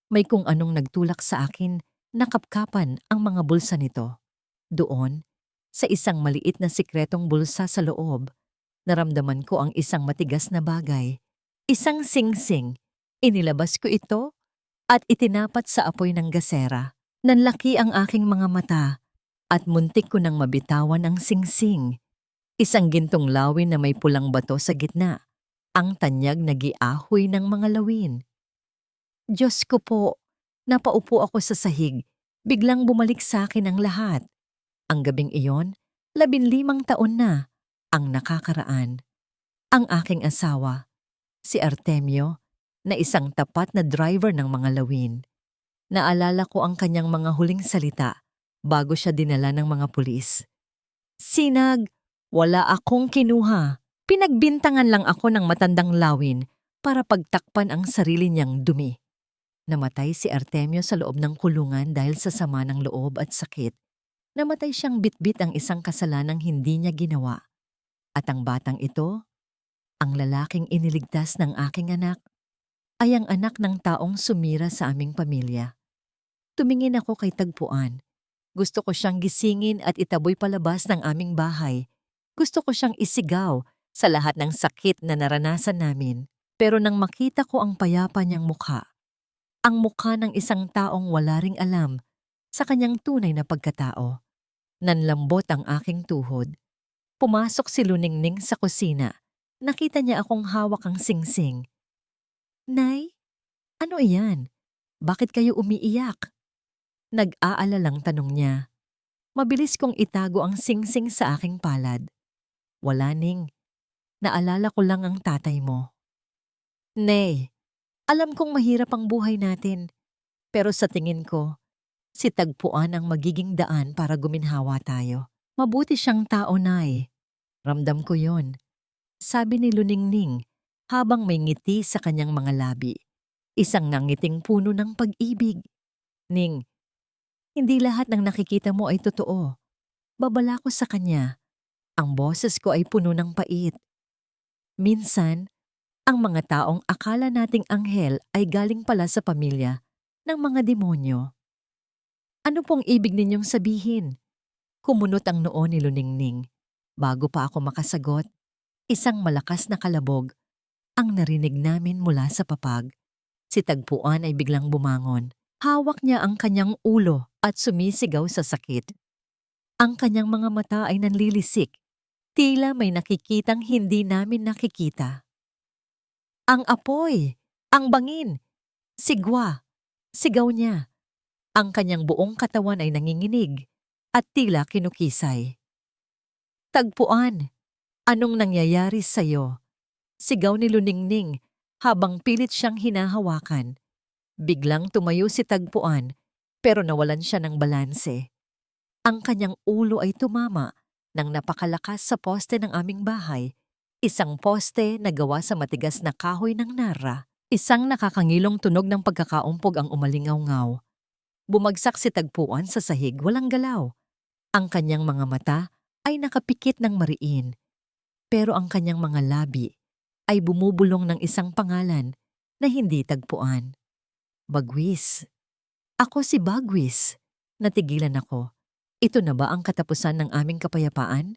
May kung anong nagtulak sa akin na kapkapan ang mga bulsa nito. Doon, sa isang maliit na sikretong bulsa sa loob, naramdaman ko ang isang matigas na bagay. Isang singsing. Inilabas ko ito at itinapat sa apoy ng gasera. Nanlaki ang aking mga mata at muntik ko nang mabitawan ang singsing. Isang gintong lawin na may pulang bato sa gitna. Ang tanyag na giahoy ng mga lawin. Diyos ko po, napaupo ako sa sahig. Biglang bumalik sa akin ang lahat. Ang gabing iyon, 15 taon na ang nakakaraan. Ang aking asawa, si Artemio, na isang tapat na driver ng mga lawin. Naalala ko ang kanyang mga huling salita bago siya dinala ng mga pulis. Sinag, wala akong kinuha. Pinagbintangan lang ako ng matandang lawin para pagtakpan ang sarili niyang dumi. Namatay si Artemio sa loob ng kulungan dahil sa sama ng loob at sakit. Namatay siyang bitbit ang isang kasalanang hindi niya ginawa. At ang batang ito, ang lalaking iniligtas ng aking anak, ay ang anak ng taong sumira sa aming pamilya. Tumingin ako kay tagpuan. Gusto ko siyang gisingin at itaboy palabas ng aming bahay. Gusto ko siyang isigaw sa lahat ng sakit na naranasan namin. Pero nang makita ko ang payapa niyang mukha, ang mukha ng isang taong wala ring alam sa kanyang tunay na pagkatao, nanlambot ang aking tuhod. Pumasok si Luningning sa kusina. Nakita niya akong hawak ang singsing. Nay, ano iyan? Bakit kayo umiiyak? Nag-aalalang tanong niya. Mabilis kong itago ang singsing sa aking palad. Wala, Ning. Naalala ko lang ang tatay mo. Nay, alam kong mahirap ang buhay natin. Pero sa tingin ko, si tagpuan ang magiging daan para guminhawa tayo. Mabuti siyang tao, Nay. Ramdam ko yon, sabi ni Luningning habang may ngiti sa kanyang mga labi. Isang nangiting puno ng pag-ibig. Ning, hindi lahat ng nakikita mo ay totoo. Babala ko sa kanya. Ang boses ko ay puno ng pait. Minsan, ang mga taong akala nating anghel ay galing pala sa pamilya ng mga demonyo. Ano pong ibig ninyong sabihin? Kumunot ang noo ni Luningning. Bago pa ako makasagot, isang malakas na kalabog ang narinig namin mula sa papag. Si tagpuan ay biglang bumangon. Hawak niya ang kanyang ulo at sumisigaw sa sakit. Ang kanyang mga mata ay nanlilisik. Tila may nakikitang hindi namin nakikita. Ang apoy! Ang bangin! Sigwa! Sigaw niya. Ang kanyang buong katawan ay nanginginig at tila kinukisay. Tagpuan, anong nangyayari sa'yo? Sigaw ni Luningning habang pilit siyang hinahawakan. Biglang tumayo si Tagpuan pero nawalan siya ng balanse. Ang kanyang ulo ay tumama nang napakalakas sa poste ng aming bahay. Isang poste na gawa sa matigas na kahoy ng nara. Isang nakakangilong tunog ng pagkakaumpog ang umalingaw-ngaw. Bumagsak si Tagpuan sa sahig walang galaw. Ang kanyang mga mata ay nakapikit ng mariin. Pero ang kanyang mga labi ay bumubulong ng isang pangalan na hindi Tagpuan. Bagwis. Ako si Bagwis. Natigilan ako. Ito na ba ang katapusan ng aming kapayapaan?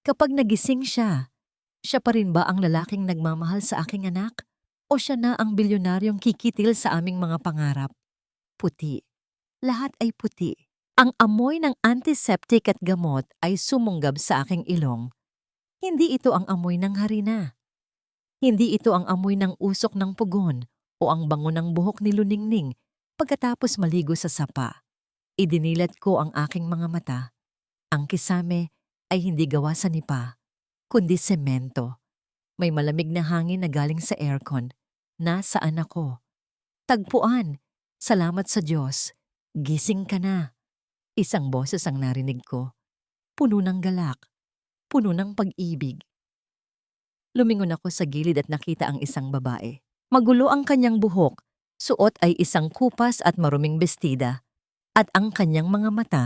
Kapag nagising siya, siya pa rin ba ang lalaking nagmamahal sa aking anak? O siya na ang bilyonaryong kikitil sa aming mga pangarap? Puti. Lahat ay puti. Ang amoy ng antiseptic at gamot ay sumunggab sa aking ilong. Hindi ito ang amoy ng harina. Hindi ito ang amoy ng usok ng pugon o ang bango ng buhok ni Luningning pagkatapos maligo sa sapa. Idinilat ko ang aking mga mata. Ang kisame ay hindi gawa sa nipa, kundi semento. May malamig na hangin na galing sa aircon. Nasaan ako? Tagpuan, salamat sa Diyos. Gising ka na. Isang boses ang narinig ko. Puno ng galak. Puno ng pag-ibig. Lumingon ako sa gilid at nakita ang isang babae. Magulo ang kanyang buhok. Suot ay isang kupas at maruming bestida. At ang kanyang mga mata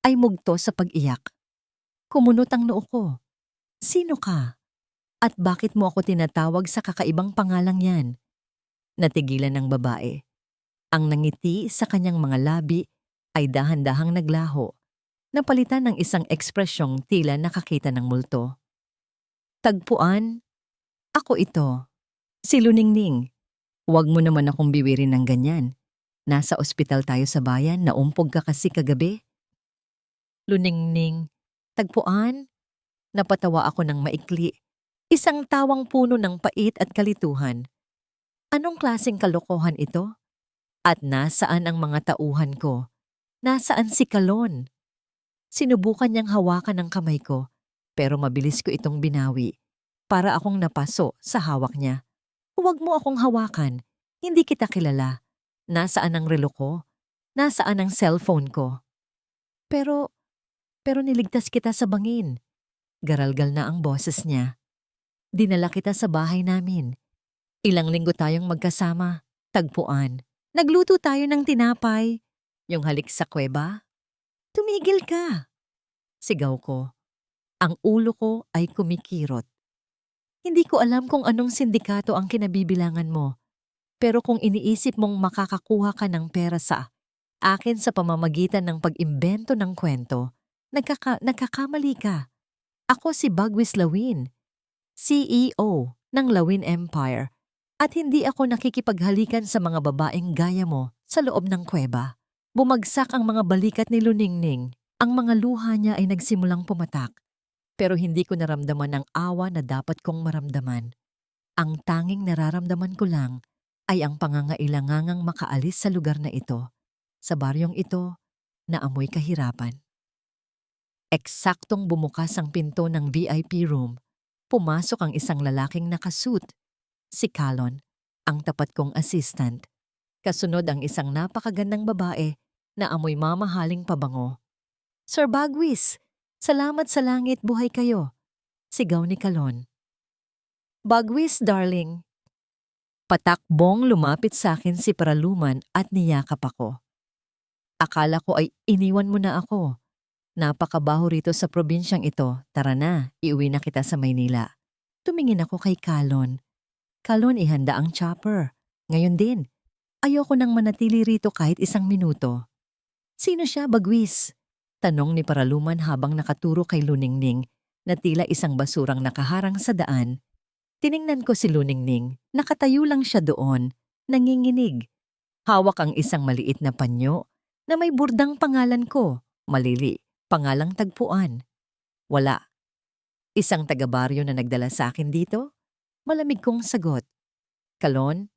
ay mugto sa pag-iyak. Kumunot ang noo ko. Sino ka? At bakit mo ako tinatawag sa kakaibang pangalang yan? Natigilan ng babae. Ang nangiti sa kanyang mga labi ay dahan-dahang naglaho, napalitan ng isang ekspresyong tila nakakita ng multo. Tagpuan, ako ito. Si Luningning. Huwag mo naman akong biwirin ng ganyan. Nasa ospital tayo sa bayan, naumpog ka kasi kagabi. Luningning, Tagpuan, napatawa ako ng maikli. Isang tawang puno ng pait at kalituhan. Anong klaseng kalokohan ito? At nasaan ang mga tauhan ko? Nasaan si Kalon? Sinubukan niyang hawakan ang kamay ko, pero mabilis ko itong binawi. Para akong napaso sa hawak niya. Huwag mo akong hawakan. Hindi kita kilala. Nasaan ang relo ko? Nasaan ang cellphone ko? Pero niligtas kita sa bangin. Garalgal na ang boses niya. Dinala kita sa bahay namin. Ilang linggo tayong magkasama. Tagpuan. Nagluto tayo ng tinapay. Yung halik sa kuweba. Tumigil ka. Sigaw ko. Ang ulo ko ay kumikirot. Hindi ko alam kung anong sindikato ang kinabibilangan mo. Pero kung iniisip mong makakakuha ka ng pera sa akin sa pamamagitan ng pag-imbento ng kwento, nagkakamali ka. Ako si Bagwis Lawin, CEO ng Lawin Empire, at hindi ako nakikipaghalikan sa mga babaeng gaya mo sa loob ng kuweba. Bumagsak ang mga balikat ni Luningning. Ang mga luha niya ay nagsimulang pumatak. Pero hindi ko naramdaman ang awa na dapat kong maramdaman. Ang tanging nararamdaman ko lang ay ang pangangailangangang makaalis sa lugar na ito, sa baryong ito na amoy kahirapan. Eksaktong bumukas ang pinto ng VIP room. Pumasok ang isang lalaking nakasuit. Si Kalon, ang tapat kong assistant. Kasunod ang isang napakagandang babae na amoy mamahaling pabango. Sir Bagwis, salamat sa langit, buhay kayo. Sigaw ni Kalon. Bagwis, darling. Patakbong lumapit sa akin si Paraluman at niyakap ako. Akala ko ay iniwan mo na ako. Napakabaho rito sa probinsyang ito. Tara na, iuwi na kita sa Maynila. Tumingin ako kay Kalon. Kalon, ihanda ang chopper. Ngayon din. Ayoko nang manatili rito kahit isang minuto. Sino siya, Bagwis? Tanong ni Paraluman habang nakaturo kay Luningning na tila isang basurang nakaharang sa daan. Tiningnan ko si Luningning. Nakatayo lang siya doon, nanginginig. Hawak ang isang maliit na panyo na may burdang pangalan ko. Malili, pangalang Tagpuan. Wala. Isang taga-baryo na nagdala sa akin dito? Malamig kong sagot. Kalon,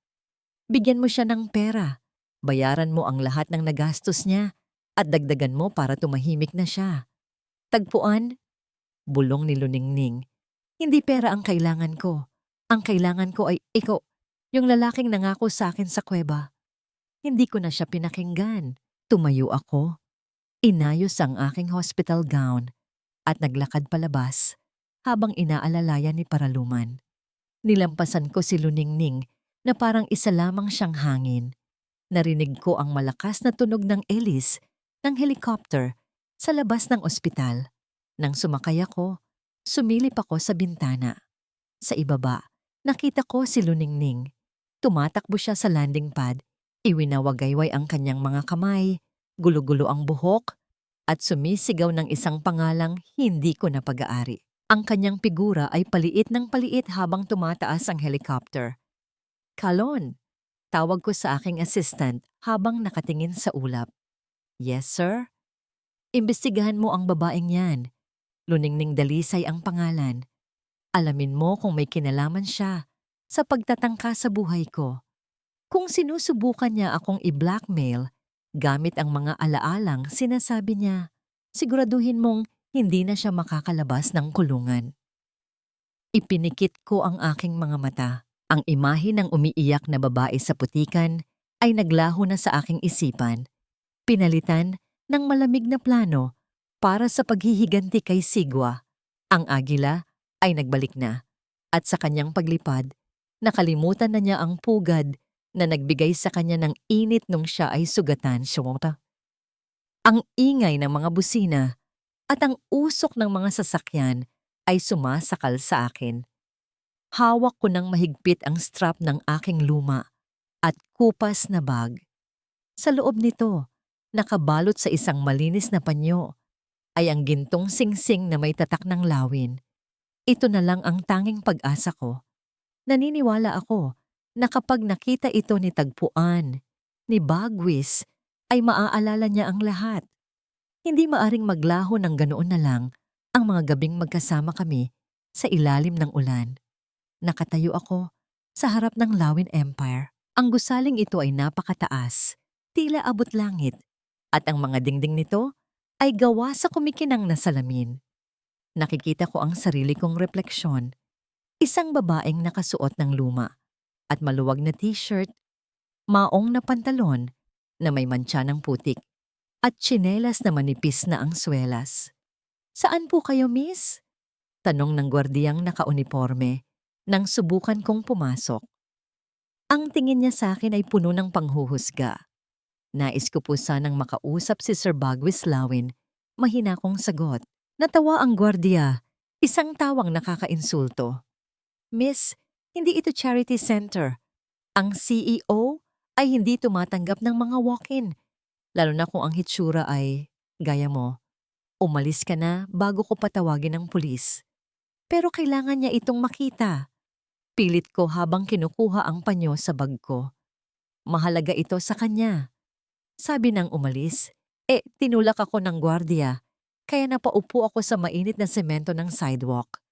bigyan mo siya ng pera. Bayaran mo ang lahat ng nagastos niya at dagdagan mo para tumahimik na siya. Tagpuan, bulong ni Luningning. Hindi pera ang kailangan ko. Ang kailangan ko ay ikaw, yung lalaking nangako sa akin sa kuweba. Hindi ko na siya pinakinggan. Tumayo ako. Inayos ang aking hospital gown at naglakad palabas habang inaalalayan ni Paraluman. Nilampasan ko si Luningning na parang isa lamang siyang hangin. Narinig ko ang malakas na tunog ng elis ng helicopter sa labas ng ospital. Nang sumakay ako, sumilip ako sa bintana. Sa ibaba, nakita ko si Luningning. Tumatakbo siya sa landing pad, iwinawagayway ang kanyang mga kamay, gulo-gulo ang buhok, at sumisigaw ng isang pangalang hindi ko na pag-aari. Ang kanyang figura ay paliit ng paliit habang tumataas ang helicopter. Kalon, tawag ko sa aking assistant habang nakatingin sa ulap. Yes, sir? Imbestigahan mo ang babaeng yan. Luningning Dalisay ang pangalan. Alamin mo kung may kinalaman siya sa pagtatangka sa buhay ko. Kung sinusubukan niya akong i-blackmail gamit ang mga alaalang sinasabi niya, siguraduhin mong hindi na siya makakalabas ng kulungan. Ipinikit ko ang aking mga mata. Ang imahe ng umiiyak na babae sa putikan ay naglaho na sa aking isipan. Pinalitan ng malamig na plano para sa paghihiganti kay Sigwa. Ang agila ay nagbalik na at sa kanyang paglipad, nakalimutan na niya ang pugad na nagbigay sa kanya ng init nung siya ay sugatan. Ang ingay ng mga busina at ang usok ng mga sasakyan ay sumasakal sa akin. Hawak ko ng mahigpit ang strap ng aking luma at kupas na bag. Sa loob nito, nakabalot sa isang malinis na panyo, ay ang gintong singsing na may tatak ng lawin. Ito na lang ang tanging pag-asa ko. Naniniwala ako na kapag nakita ito ni Tagpuan, ni Bagwis, ay maaalala niya ang lahat. Hindi maaring maglaho ng ganoon na lang ang mga gabing magkasama kami sa ilalim ng ulan. Nakatayo ako sa harap ng Lawin Empire. Ang gusaling ito ay napakataas, tila abot langit, at ang mga dingding nito ay gawa sa kumikinang na salamin. Nakikita ko ang sarili kong refleksyon, isang babaeng nakasuot ng luma at maluwag na t-shirt, maong na pantalon na may mantsa ng putik, at tsinelas na manipis na ang swelas. "Saan po kayo, miss?" Tanong ng gwardiyang nakauniporme nang subukan kong pumasok. Ang tingin niya sa akin ay puno ng panghuhusga. Nais ko po sanang makausap si Sir Bagwis Lawin. Mahina kong sagot. Natawa ang gwardiya, isang tawang nakakainsulto. "Miss, hindi ito charity center. Ang CEO ay hindi tumatanggap ng mga walk-in, lalo na kung ang hitsura ay gaya mo. Umalis ka na bago ko patawagin ng pulis. Pero kailangan niya itong makita." Pilit ko habang kinukuha ang panyo sa bag ko. "Mahalaga ito sa kanya." Sabi nang umalis, tinulak ako ng gwardiya, kaya napaupo ako sa mainit na semento ng sidewalk.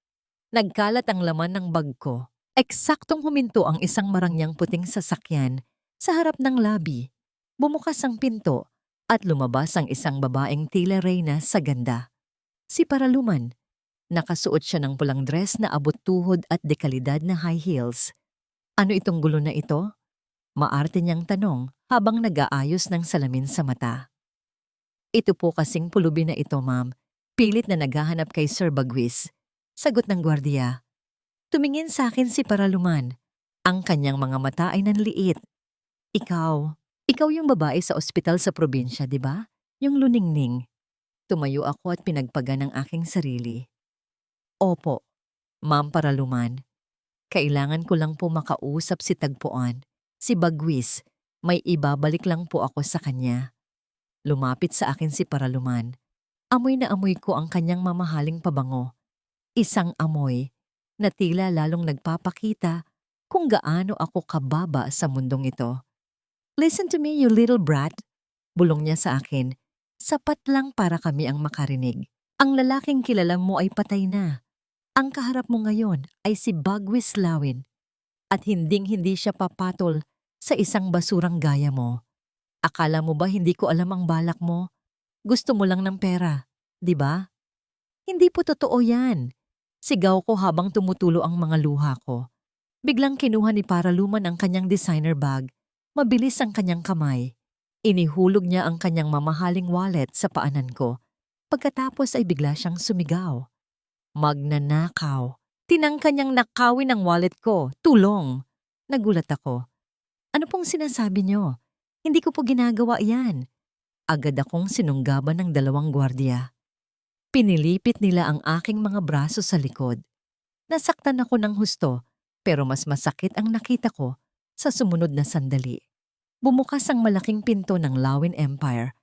Nagkalat ang laman ng bag ko. Eksaktong huminto ang isang marangyang puting sasakyan sa harap ng lobby. Bumukas ang pinto at lumabas ang isang babaeng tila reyna sa ganda. Si Paraluman. Nakasuot siya ng pulang dress na abot tuhod at dekalidad na high heels. "Ano itong gulo na ito?" Maarte niyang tanong habang nag-aayos ng salamin sa mata. "Ito po kasing pulubi na ito, ma'am. Pilit na naghahanap kay Sir Bagwis." Sagot ng gwardiya. Tumingin sa akin si Paraluman. Ang kanyang mga mata ay nanliit. Ikaw yung babae sa ospital sa probinsya, di ba? Yung Luningning." Tumayo ako at pinagpagan ang aking sarili. "Opo, Ma'am Paraluman. Kailangan ko lang po makausap si Tagpuan, si Bagwis. May ibabalik lang po ako sa kanya." Lumapit sa akin si Paraluman. Amoy na amoy ko ang kanyang mamahaling pabango. Isang amoy na tila lalong nagpapakita kung gaano ako kababa sa mundong ito. "Listen to me, you little brat," bulong niya sa akin. Sapat lang para kami ang makarinig. "Ang lalaking kilala mo ay patay na. Ang kaharap mo ngayon ay si Bagwis Lawin at hinding-hindi siya papatol sa isang basurang gaya mo." Akala mo ba hindi ko alam ang balak mo? Gusto mo lang ng pera, di ba? Hindi po totoo yan. Sigaw ko habang tumutulo ang mga luha ko. Biglang kinuha ni Paraluman ang kanyang designer bag. Mabilis ang kanyang kamay. Inihulog niya ang kanyang mamahaling wallet sa paanan ko. Pagkatapos ay bigla siyang sumigaw. Magnanakaw. Tinangka niyang nakawin ang wallet ko. Tulong! Nagulat ako. Ano pong sinasabi niyo? Hindi ko po ginagawa yan. Agad akong sinunggaban ng 2 gwardiya. Pinilipit nila ang aking mga braso sa likod. Nasaktan ako ng husto, pero mas masakit ang nakita ko sa sumunod na sandali. Bumukas ang malaking pinto ng Lawin Empire.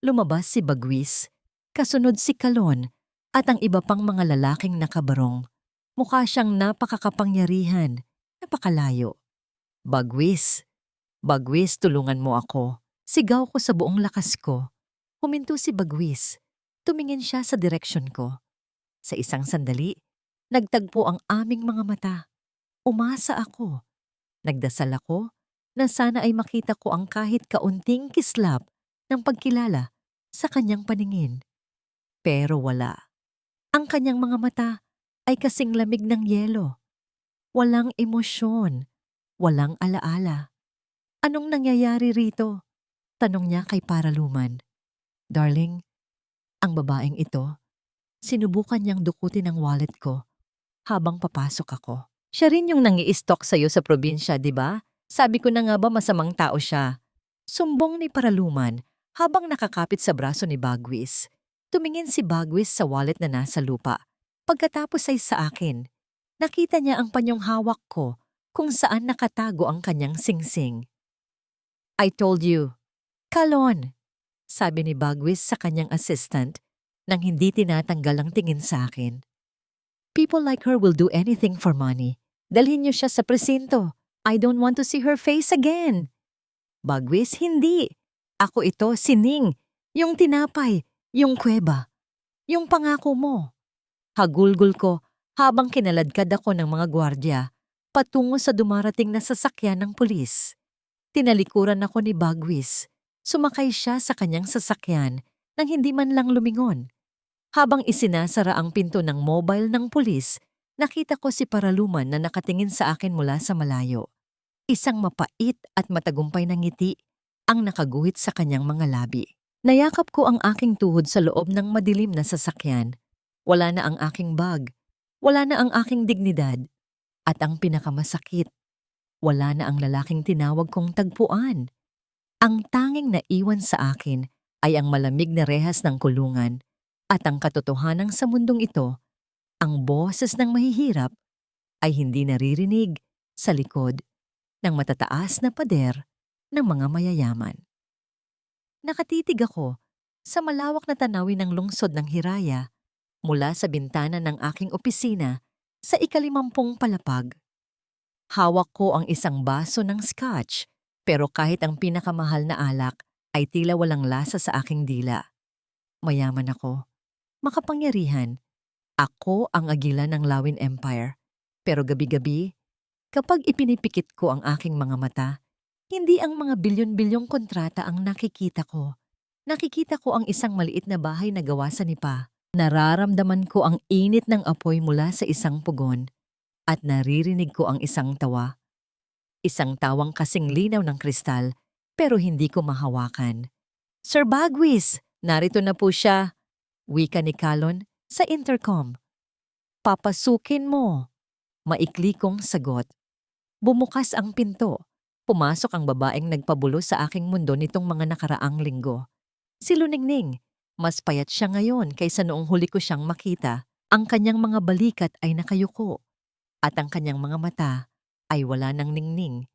Lumabas si Bagwis, kasunod si Kalon, at ang iba pang mga lalaking nakabarong. Mukha siyang napakakapangyarihan, napakalayo. Bagwis, Bagwis, tulungan mo ako. Sigaw ko sa buong lakas ko. Huminto si Bagwis. Tumingin siya sa direksyon ko. Sa isang sandali, nagtagpo ang aming mga mata. Umasa ako. Nagdasal ako na sana ay makita ko ang kahit kaunting kislap ng pagkilala sa kanyang paningin. Pero wala. Ang kanyang mga mata ay kasing lamig ng yelo. Walang emosyon, walang alaala. Anong nangyayari rito? Tanong niya kay Paraluman. Darling, ang babaeng ito, sinubukan niyang dukutin ang wallet ko habang papasok ako. Siya rin yung nangi-stalk sa'yo sa probinsya, di ba? Sabi ko na nga ba masamang tao siya? Sumbong ni Paraluman habang nakakapit sa braso ni Bagwis. Tumingin si Bagwis sa wallet na nasa lupa. Pagkatapos ay sa akin. Nakita niya ang panyong hawak ko kung saan nakatago ang kanyang singsing. I told you. Kalon, sabi ni Bagwis sa kanyang assistant nang hindi tinatanggal ang tingin sa akin. People like her will do anything for money. Dalhin niyo siya sa presinto. I don't want to see her face again. Bagwis, hindi. Ako ito, si Ning. Yung tinapay, yung kuweba, yung pangako mo. Hagulgol ko habang kinaladkad ako ng mga gwardya patungo sa dumarating na sasakyan ng pulis. Tinalikuran ako ni Bagwis. Sumakay siya sa kanyang sasakyan nang hindi man lang lumingon. Habang isinasara ang pinto ng mobile ng pulis, nakita ko si Paraluman na nakatingin sa akin mula sa malayo. Isang mapait at matagumpay na ngiti ang nakaguhit sa kanyang mga labi. Nayakap ko ang aking tuhod sa loob ng madilim na sasakyan. Wala na ang aking bag. Wala na ang aking dignidad. At ang pinakamasakit, wala na ang lalaking tinawag kong tagpuan. Ang tanging naiwan sa akin ay ang malamig na rehas ng kulungan at ang katotohanan sa mundong ito, ang boses ng mahihirap ay hindi naririnig sa likod ng matataas na pader ng mga mayayaman. Nakatitig ako sa malawak na tanawin ng lungsod ng Hiraya mula sa bintana ng aking opisina sa 50 palapag. Hawak ko ang isang baso ng scotch, pero kahit ang pinakamahal na alak ay tila walang lasa sa aking dila. Mayaman ako, makapangyarihan. Ako ang agila ng Lawin Empire. Pero gabi-gabi, kapag ipinipikit ko ang aking mga mata, hindi ang mga bilyon-bilyong kontrata ang nakikita ko. Nakikita ko ang isang maliit na bahay na gawa sa nipa. Nararamdaman ko ang init ng apoy mula sa isang pugon. At naririnig ko ang isang tawa. Isang tawang kasing linaw ng kristal, pero hindi ko mahawakan. Sir Bagwis, narito na po siya. Wika ni Kalon sa intercom. Papasukin mo. Maikli kong sagot. Bumukas ang pinto. Pumasok ang babaeng nagpabulo sa aking mundo nitong mga nakaraang linggo. Si Luningning. Mas payat siya ngayon kaysa noong huli ko siyang makita. Ang kanyang mga balikat ay nakayuko. At ang kanyang mga mata ay wala ng ningning.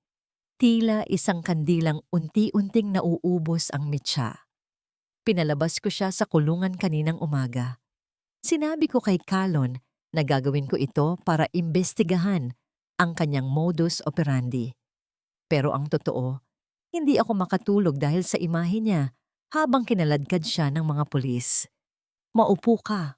Tila isang kandilang unti-unting nauubos ang mitsa. Pinalabas ko siya sa kulungan kaninang umaga. Sinabi ko kay Kalon na gagawin ko ito para imbestigahan ang kanyang modus operandi. Pero ang totoo, hindi ako makatulog dahil sa imahe niya habang kinaladkad siya ng mga pulis. Maupo ka.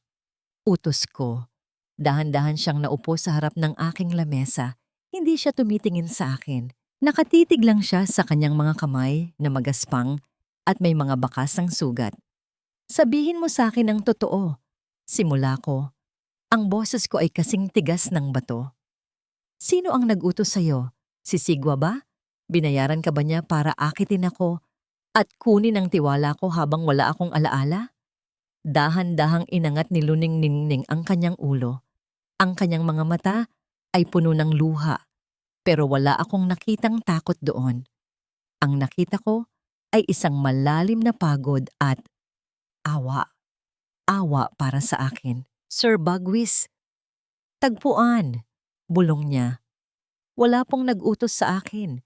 Utos ko. Dahan-dahan siyang naupo sa harap ng aking lamesa. Hindi siya tumitingin sa akin. Nakatitig lang siya sa kanyang mga kamay na magaspang at may mga bakas ng sugat. Sabihin mo sa akin ang totoo. Simula ko, ang boses ko ay kasing tigas ng bato. Sino ang nag-utos sa'yo? Si Sigwa ba? Binayaran ka ba niya para akitin ako at kunin ang tiwala ko habang wala akong alaala? Dahan-dahang inangat ni Luning Ningning ang kanyang ulo. Ang kanyang mga mata ay puno ng luha, pero wala akong nakitang takot doon. Ang nakita ko ay isang malalim na pagod at awa. Awa para sa akin. Sir Bagwis, tagpuan. Bulong niya. Wala pong nag-utos sa akin.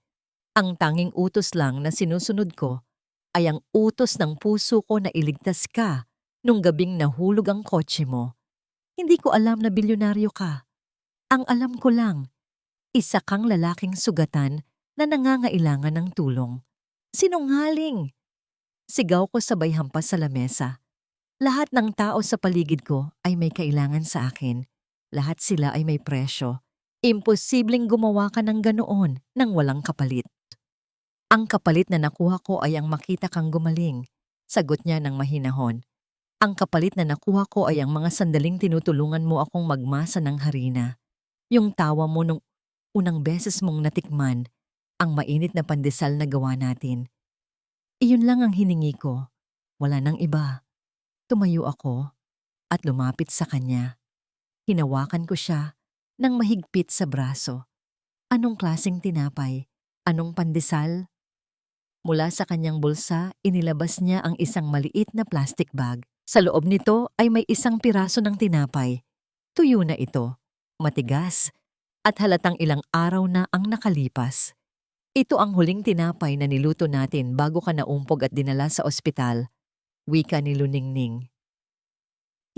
Ang tanging utos lang na sinusunod ko ay ang utos ng puso ko na iligtas ka nung gabing nahulog ang kotse mo. Hindi ko alam na bilyonaryo ka. Ang alam ko lang, isa kang lalaking sugatan na nangangailangan ng tulong. Sinungaling! Sigaw ko sabay hampas sa lamesa. Lahat ng tao sa paligid ko ay may kailangan sa akin. Lahat sila ay may presyo. Imposibleng gumawa ka ng ganoon nang walang kapalit. Ang kapalit na nakuha ko ay ang makita kang gumaling. Sagot niya ng mahinahon. Ang kapalit na nakuha ko ay ang mga sandaling tinutulungan mo akong magmasa ng harina. Yung tawa mo nung unang beses mong natikman ang mainit na pandesal na gawa natin. Iyon lang ang hiningi ko. Wala nang iba. Tumayo ako at lumapit sa kanya. Hinawakan ko siya ng mahigpit sa braso. Anong klaseng tinapay? Anong pandesal? Mula sa kanyang bulsa, inilabas niya ang isang maliit na plastic bag. Sa loob nito ay may isang piraso ng tinapay. Tuyo na ito, matigas, at halatang ilang araw na ang nakalipas. Ito ang huling tinapay na niluto natin bago ka naumpog at dinala sa ospital, wika ni Luningning.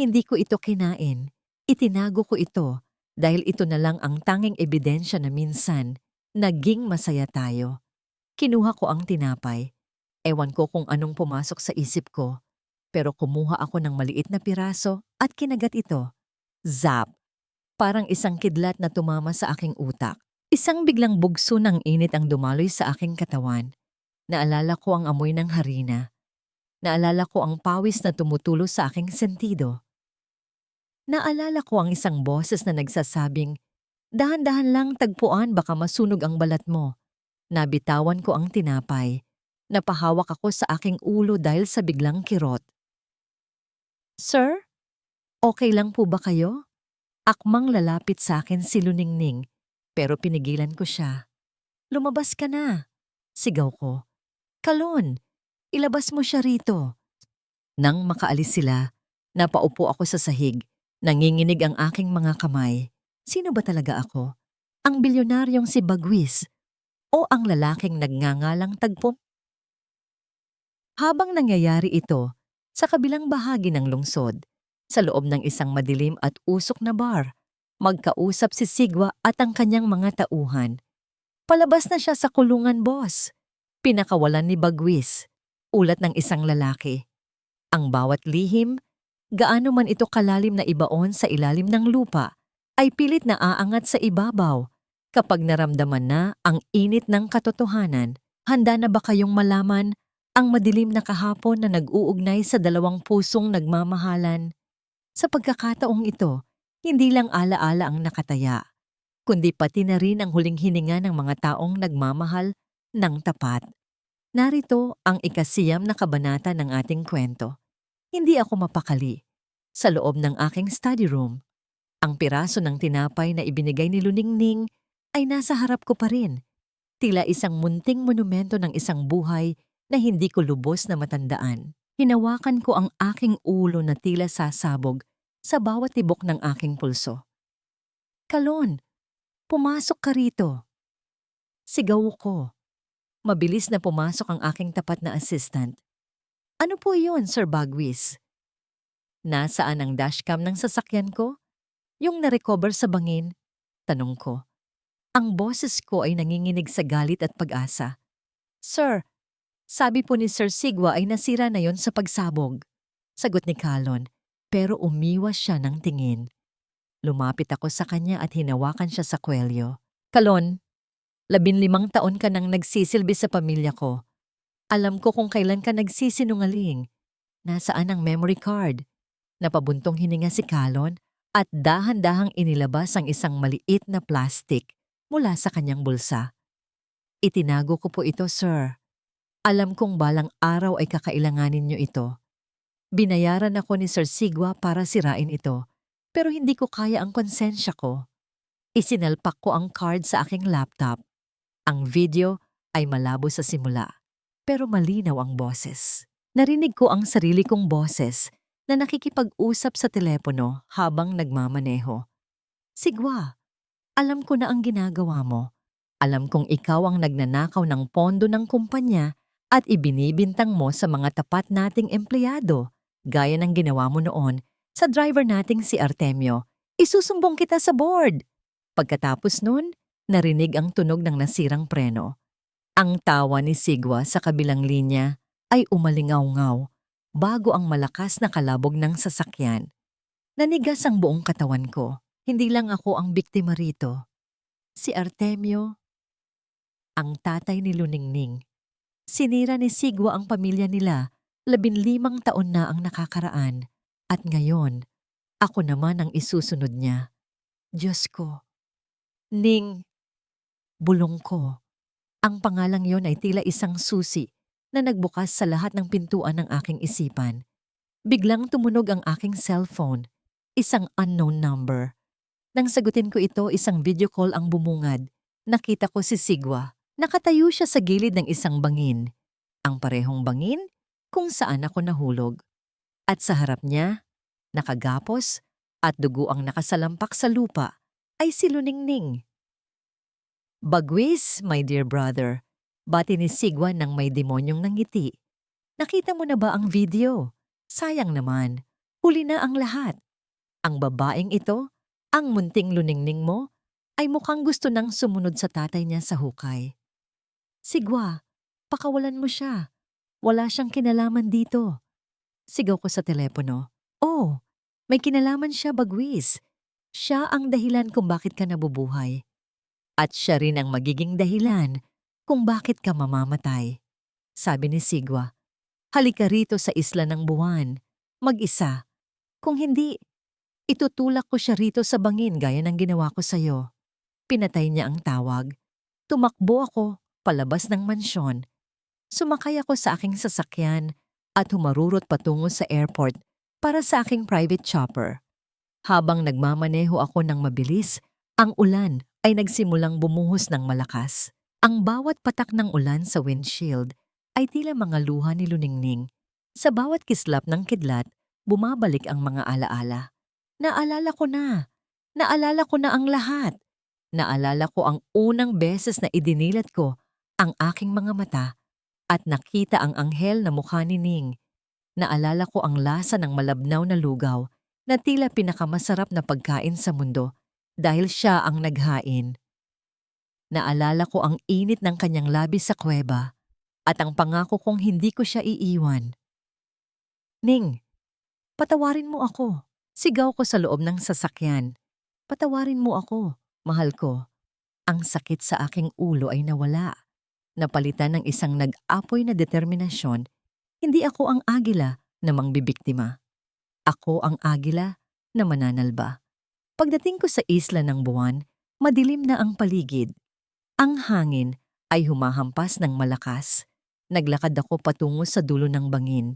Hindi ko ito kinain. Itinago ko ito dahil ito na lang ang tanging ebidensya na minsan naging masaya tayo. Kinuha ko ang tinapay. Ewan ko kung anong pumasok sa isip ko, pero kumuha ako ng maliit na piraso at kinagat ito. Zap! Parang isang kidlat na tumama sa aking utak. Isang biglang bugso ng init ang dumaloy sa aking katawan. Naalala ko ang amoy ng harina. Naalala ko ang pawis na tumutulo sa aking sentido. Naalala ko ang isang boses na nagsasabing, dahan-dahan lang tagpuan baka masunog ang balat mo. Nabitawan ko ang tinapay. Napahawak ako sa aking ulo dahil sa biglang kirot. Sir, okay lang po ba kayo? Akmang lalapit sa akin si Luningning, pero pinigilan ko siya. Lumabas ka na, sigaw ko. Kalon, ilabas mo siya rito. Nang makaalis sila, napaupo ako sa sahig. Nanginginig ang aking mga kamay. Sino ba talaga ako? Ang bilyonaryong si Bagwis o ang lalaking nagngangalang Tagpo? Habang nangyayari ito, sa kabilang bahagi ng lungsod, sa loob ng isang madilim at usok na bar, magkausap si Sigwa at ang kanyang mga tauhan. Palabas na siya sa kulungan, boss. Pinakawalan ni Bagwis, ulat ng isang lalaki. Ang bawat lihim, gaano man ito kalalim na ibaon sa ilalim ng lupa, ay pilit na aangat sa ibabaw. Kapag naramdaman na ang init ng katotohanan, handa na ba kayong malaman ang madilim na kahapon na nag-uugnay sa dalawang pusong nagmamahalan? Sa pagkakataong ito, hindi lang alaala ang nakataya, kundi pati na rin ang huling hininga ng mga taong nagmamahal ng tapat. Narito ang ikasiyam na kabanata ng ating kwento. Hindi ako mapakali. Sa loob ng aking study room, ang piraso ng tinapay na ibinigay ni Luningning ay nasa harap ko pa rin. Tila isang munting monumento ng isang buhay na hindi ko lubos na matandaan. Hinawakan ko ang aking ulo na tila sasabog sa bawat tibok ng aking pulso. Kalon, pumasok ka rito. Sigaw ko. Mabilis na pumasok ang aking tapat na assistant. Ano po yun, Sir Bagwis? Nasaan ang dashcam ng sasakyan ko? Yung narecover sa bangin? Tanong ko. Ang boses ko ay nanginginig sa galit at pag-asa. Sir, sabi po ni Sir Sigwa ay nasira na yon sa pagsabog. Sagot ni Kalon, pero umiwas siya ng tingin. Lumapit ako sa kanya at hinawakan siya sa kwelyo. Kalon, 15 taon ka nang nagsisilbi sa pamilya ko. Alam ko kung kailan ka nagsisinungaling. Nasaan ang memory card? Napabuntong hininga si Calon at dahan-dahang inilabas ang isang maliit na plastic mula sa kanyang bulsa. Itinago ko po ito, sir. Alam kong balang araw ay kakailanganin niyo ito. Binayaran ako ni Sir Sigwa para sirain ito, pero hindi ko kaya ang konsensya ko. Isinalpak ko ang card sa aking laptop. Ang video ay malabo sa simula, pero malinaw ang boses. Narinig ko ang sarili kong boses na nakikipag-usap sa telepono habang nagmamaneho. Sigwa, alam ko na ang ginagawa mo. Alam kong ikaw ang nagnanakaw ng pondo ng kumpanya at ibinibintang mo sa mga tapat nating empleyado, gaya ng ginawa mo noon sa driver nating si Artemio. Isusumbong kita sa board. Pagkatapos nun, narinig ang tunog ng nasirang preno. Ang tawa ni Sigwa sa kabilang linya ay umalingaw-ngaw bago ang malakas na kalabog ng sasakyan. Nanigas ang buong katawan ko. Hindi lang ako ang biktima rito. Si Artemio, ang tatay ni Luningning. Sinira ni Sigwa ang pamilya nila. 15 taon na ang nakakaraan. At ngayon, ako naman ang isusunod niya. Diyos ko. Ning, bulong ko. Ang pangalang yon ay tila isang susi na nagbukas sa lahat ng pintuan ng aking isipan. Biglang tumunog ang aking cellphone. Isang unknown number. Nang sagutin ko ito, isang video call ang bumungad. Nakita ko si Sigwa. Nakatayo siya sa gilid ng isang bangin. Ang parehong bangin kung saan ako nahulog. At sa harap niya, nakagapos at dugo ang nakasalampak sa lupa, ay si Luningning. Bagwis, my dear brother, bati ni Sigwa ng may demonyong nangiti. Nakita mo na ba ang video? Sayang naman, huli na ang lahat. Ang babaeng ito, ang munting Luningning mo, ay mukhang gusto nang sumunod sa tatay niya sa hukay. Sigwa, pakawalan mo siya. Wala siyang kinalaman dito. Sigaw ko sa telepono. Oh, may kinalaman siya, Bagwis. Siya ang dahilan kung bakit ka nabubuhay. At siya rin ang magiging dahilan kung bakit ka mamamatay. Sabi ni Sigwa, halika rito sa isla ng buwan. Mag-isa. Kung hindi, itutulak ko siya rito sa bangin gaya ng ginawa ko sa'yo. Pinatay niya ang tawag. Tumakbo ako palabas ng mansyon. Sumakay ako sa aking sasakyan at humarurot patungo sa airport para sa aking private chopper. Habang nagmamaneho ako ng mabilis, ang ulan ay nagsimulang bumuhos ng malakas. Ang bawat patak ng ulan sa windshield ay tila mga luha ni Luningning. Sa bawat kislap ng kidlat, bumabalik ang mga alaala. Naalala ko na. Naalala ko na ang lahat. Naalala ko ang unang beses na idinilat ko ang aking mga mata at nakita ang anghel na mukha ni Ning. Naalala ko ang lasa ng malabnaw na lugaw na tila pinakamasarap na pagkain sa mundo dahil siya ang naghain. Naalala ko ang init ng kanyang labis sa kuweba at ang pangako kong hindi ko siya iiwan. Ning, patawarin mo ako. Sigaw ko sa loob ng sasakyan. Patawarin mo ako, mahal ko. Ang sakit sa aking ulo ay nawala. Napalitan ng isang nag-apoy na determinasyon. Hindi ako ang agila na mangbibiktima. Ako ang agila na mananalba. Pagdating ko sa isla ng buwan, madilim na ang paligid. Ang hangin ay humahampas ng malakas. Naglakad ako patungo sa dulo ng bangin.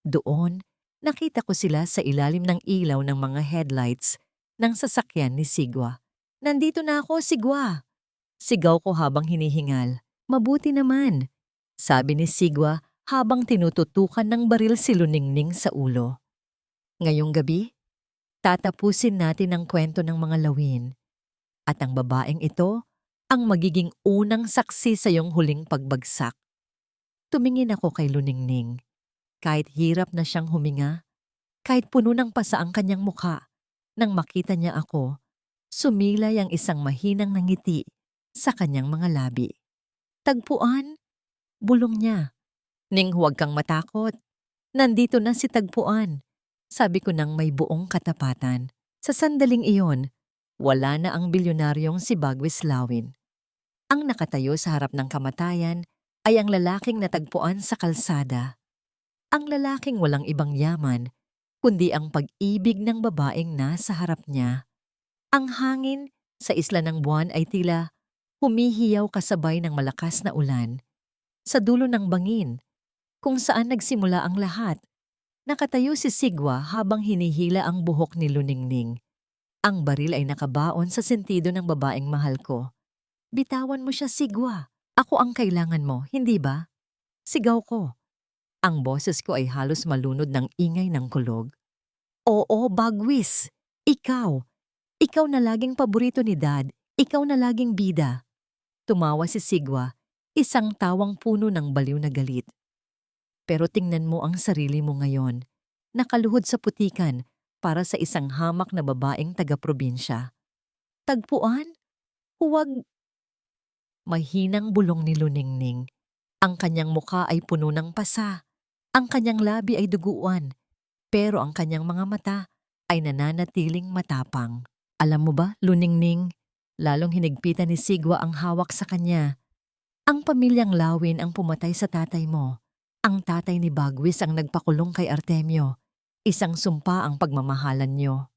Doon, nakita ko sila sa ilalim ng ilaw ng mga headlights ng sasakyan ni Sigwa. Nandito na ako, Sigwa! Sigaw ko habang hinihingal. Mabuti naman, sabi ni Sigwa habang tinututukan ng baril si Luningning sa ulo. Ngayong gabi, tatapusin natin ang kwento ng mga lawin. At ang babaeng ito ang magiging unang saksi sa iyong huling pagbagsak. Tumingin ako kay Luningning. Kahit hirap na siyang huminga, kahit puno ng pasa ang kanyang mukha, nang makita niya ako, sumilay ang isang mahinang ngiti sa kanyang mga labi. Tagpuan, bulong niya. Ning, huwag kang matakot. Nandito na si Tagpuan. Sabi ko nang may buong katapatan. Sa sandaling iyon, wala na ang bilyonaryong si Bagwis Lawin. Ang nakatayo sa harap ng kamatayan ay ang lalaking natagpuan sa kalsada. Ang lalaking walang ibang yaman, kundi ang pag-ibig ng babaeng nasa harap niya. Ang hangin sa isla ng buwan ay tila humihiyaw kasabay ng malakas na ulan. Sa dulo ng bangin, kung saan nagsimula ang lahat, nakatayo si Sigwa habang hinihila ang buhok ni Luningning. Ang baril ay nakabaon sa sentido ng babaeng mahal ko. Bitawan mo siya, Sigwa. Ako ang kailangan mo, hindi ba? Sigaw ko. Ang boses ko ay halos malunod ng ingay ng kulog. Oo, Bagwis. Ikaw. Ikaw na laging paborito ni Dad. Ikaw na laging bida. Tumawa si Sigwa, isang tawang puno ng baliw na galit. Pero tingnan mo ang sarili mo ngayon. Nakaluhod sa putikan para sa isang hamak na babaeng taga-probinsya. Tagpuan? Huwag. Mahinang bulong ni Luningning. Ang kanyang muka ay puno ng pasa. Ang kanyang labi ay duguan. Pero ang kanyang mga mata ay nananatiling matapang. Alam mo ba, Luningning, lalong hinigpitan ni Sigwa ang hawak sa kanya. Ang pamilyang Lawin ang pumatay sa tatay mo. Ang tatay ni Bagwis ang nagpakulong kay Artemio. Isang sumpa ang pagmamahalan niyo.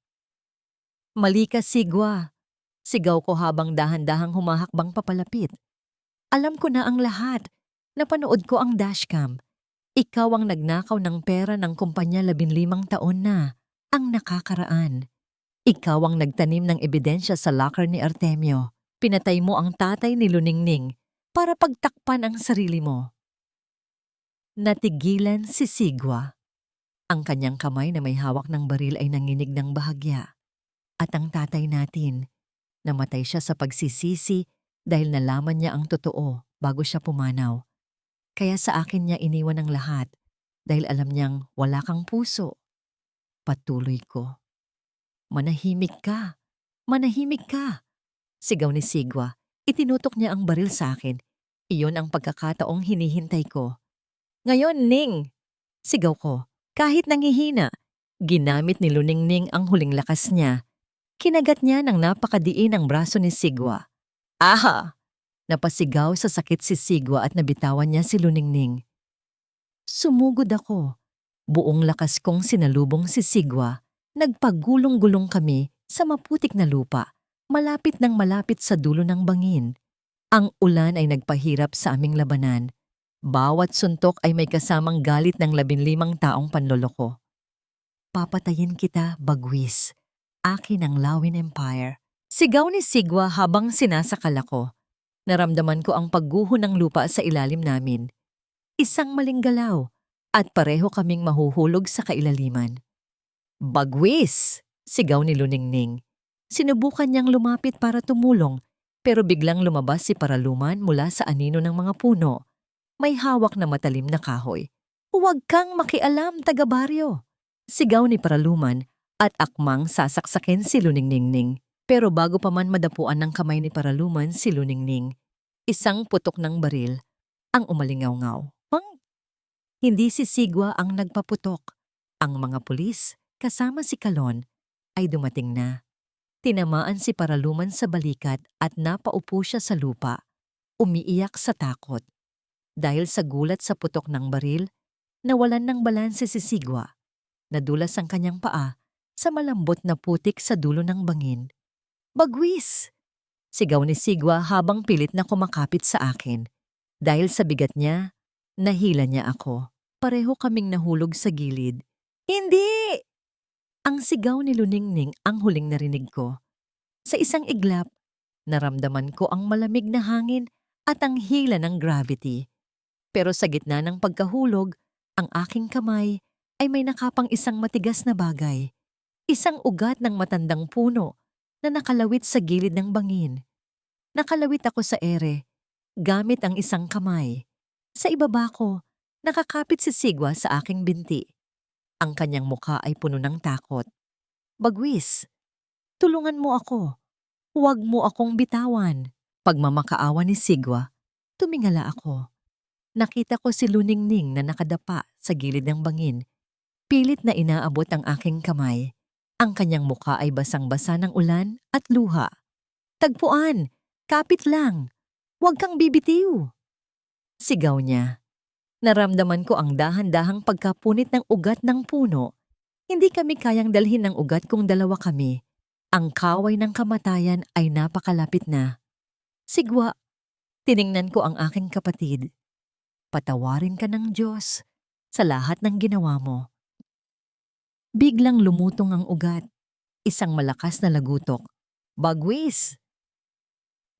Mali ka, Sigwa. Sigaw ko habang dahan-dahang humahakbang papalapit. Alam ko na ang lahat. Napanood ko ang dashcam. Ikaw ang nagnakaw ng pera ng kumpanya 15 taon na. Ang nakakaraan. Ikaw ang nagtanim ng ebidensya sa locker ni Artemio. Pinatay mo ang tatay ni Luningning para pagtakpan ang sarili mo. Natigilan si Sigwa. Ang kanyang kamay na may hawak ng baril ay nanginig ng bahagya. At ang tatay natin, namatay siya sa pagsisisi dahil nalaman niya ang totoo bago siya pumanaw. Kaya sa akin niya iniwan ang lahat dahil alam niyang wala kang puso. Patuloy ko. Manahimik ka. Manahimik ka. Sigaw ni Sigwa. Itinutok niya ang baril sa akin. Iyon ang pagkakataong hinihintay ko. Ngayon, Ning! Sigaw ko. Kahit nangihina, ginamit ni Luningning ang huling lakas niya. Kinagat niya ng napakadiin ang braso ni Sigwa. Aha! Napasigaw sa sakit si Sigwa at nabitawan niya si Luningning. Sumugod ako. Buong lakas kong sinalubong si Sigwa. Nagpagulong-gulong kami sa maputik na lupa, malapit sa dulo ng bangin. Ang ulan ay nagpahirap sa aming labanan. Bawat suntok ay may kasamang galit ng 15 taong panloloko. Papatayin kita, Bagwis. Akin ang Lawin Empire. Sigaw ni Sigwa habang sinasakal ako. Naramdaman ko ang pagguho ng lupa sa ilalim namin. Isang maling galaw at pareho kaming mahuhulog sa kailaliman. Bagwis! Sigaw ni Luningning. Sinubukan niyang lumapit para tumulong pero biglang lumabas si Paraluman mula sa anino ng mga puno. May hawak na matalim na kahoy. Huwag kang makialam, taga-baryo! Sigaw ni Paraluman at akmang sasaksakin si Luningning. Pero bago pa man madapuan ng kamay ni Paraluman si Luningning, isang putok ng baril ang umalingaw-ngaw. Hindi si Sigwa ang nagpaputok. Ang mga pulis, kasama si Kalon, ay dumating na. Tinamaan si Paraluman sa balikat at napaupo siya sa lupa, umiiyak sa takot. Dahil sa gulat sa putok ng baril, nawalan ng balanse si Sigwa. Nadulas ang kanyang paa sa malambot na putik sa dulo ng bangin. Bagwis! Sigaw ni Sigwa habang pilit na kumakapit sa akin. Dahil sa bigat niya, nahila niya ako. Pareho kaming nahulog sa gilid. Hindi! Ang sigaw ni Luningning ang huling narinig ko. Sa isang iglap, naramdaman ko ang malamig na hangin at ang hila ng gravity. Pero sa gitna ng pagkahulog, ang aking kamay ay may nakapang isang matigas na bagay. Isang ugat ng matandang puno na nakalawit sa gilid ng bangin. Nakalawit ako sa ere, gamit ang isang kamay. Sa ibaba ko, nakakapit si Sigwa sa aking binti. Ang kanyang mukha ay puno ng takot. Bagwis, tulungan mo ako. Huwag mo akong bitawan. Pagmamakaawa ni Sigwa, tumingala ako. Nakita ko si Luningning na nakadapa sa gilid ng bangin. Pilit na inaabot ang aking kamay. Ang kanyang mukha ay basang-basa ng ulan at luha. Tagpuan! Kapit lang! Huwag kang bibitiw! Sigaw niya. Naramdaman ko ang dahan-dahang pagkapunit ng ugat ng puno. Hindi kami kayang dalhin ng ugat kung dalawa kami. Ang kaway ng kamatayan ay napakalapit na. Sigwa, tiningnan ko ang aking kapatid. Patawarin ka ng Diyos sa lahat ng ginawa mo. Biglang lumutong ang ugat. Isang malakas na lagutok. Bagwis!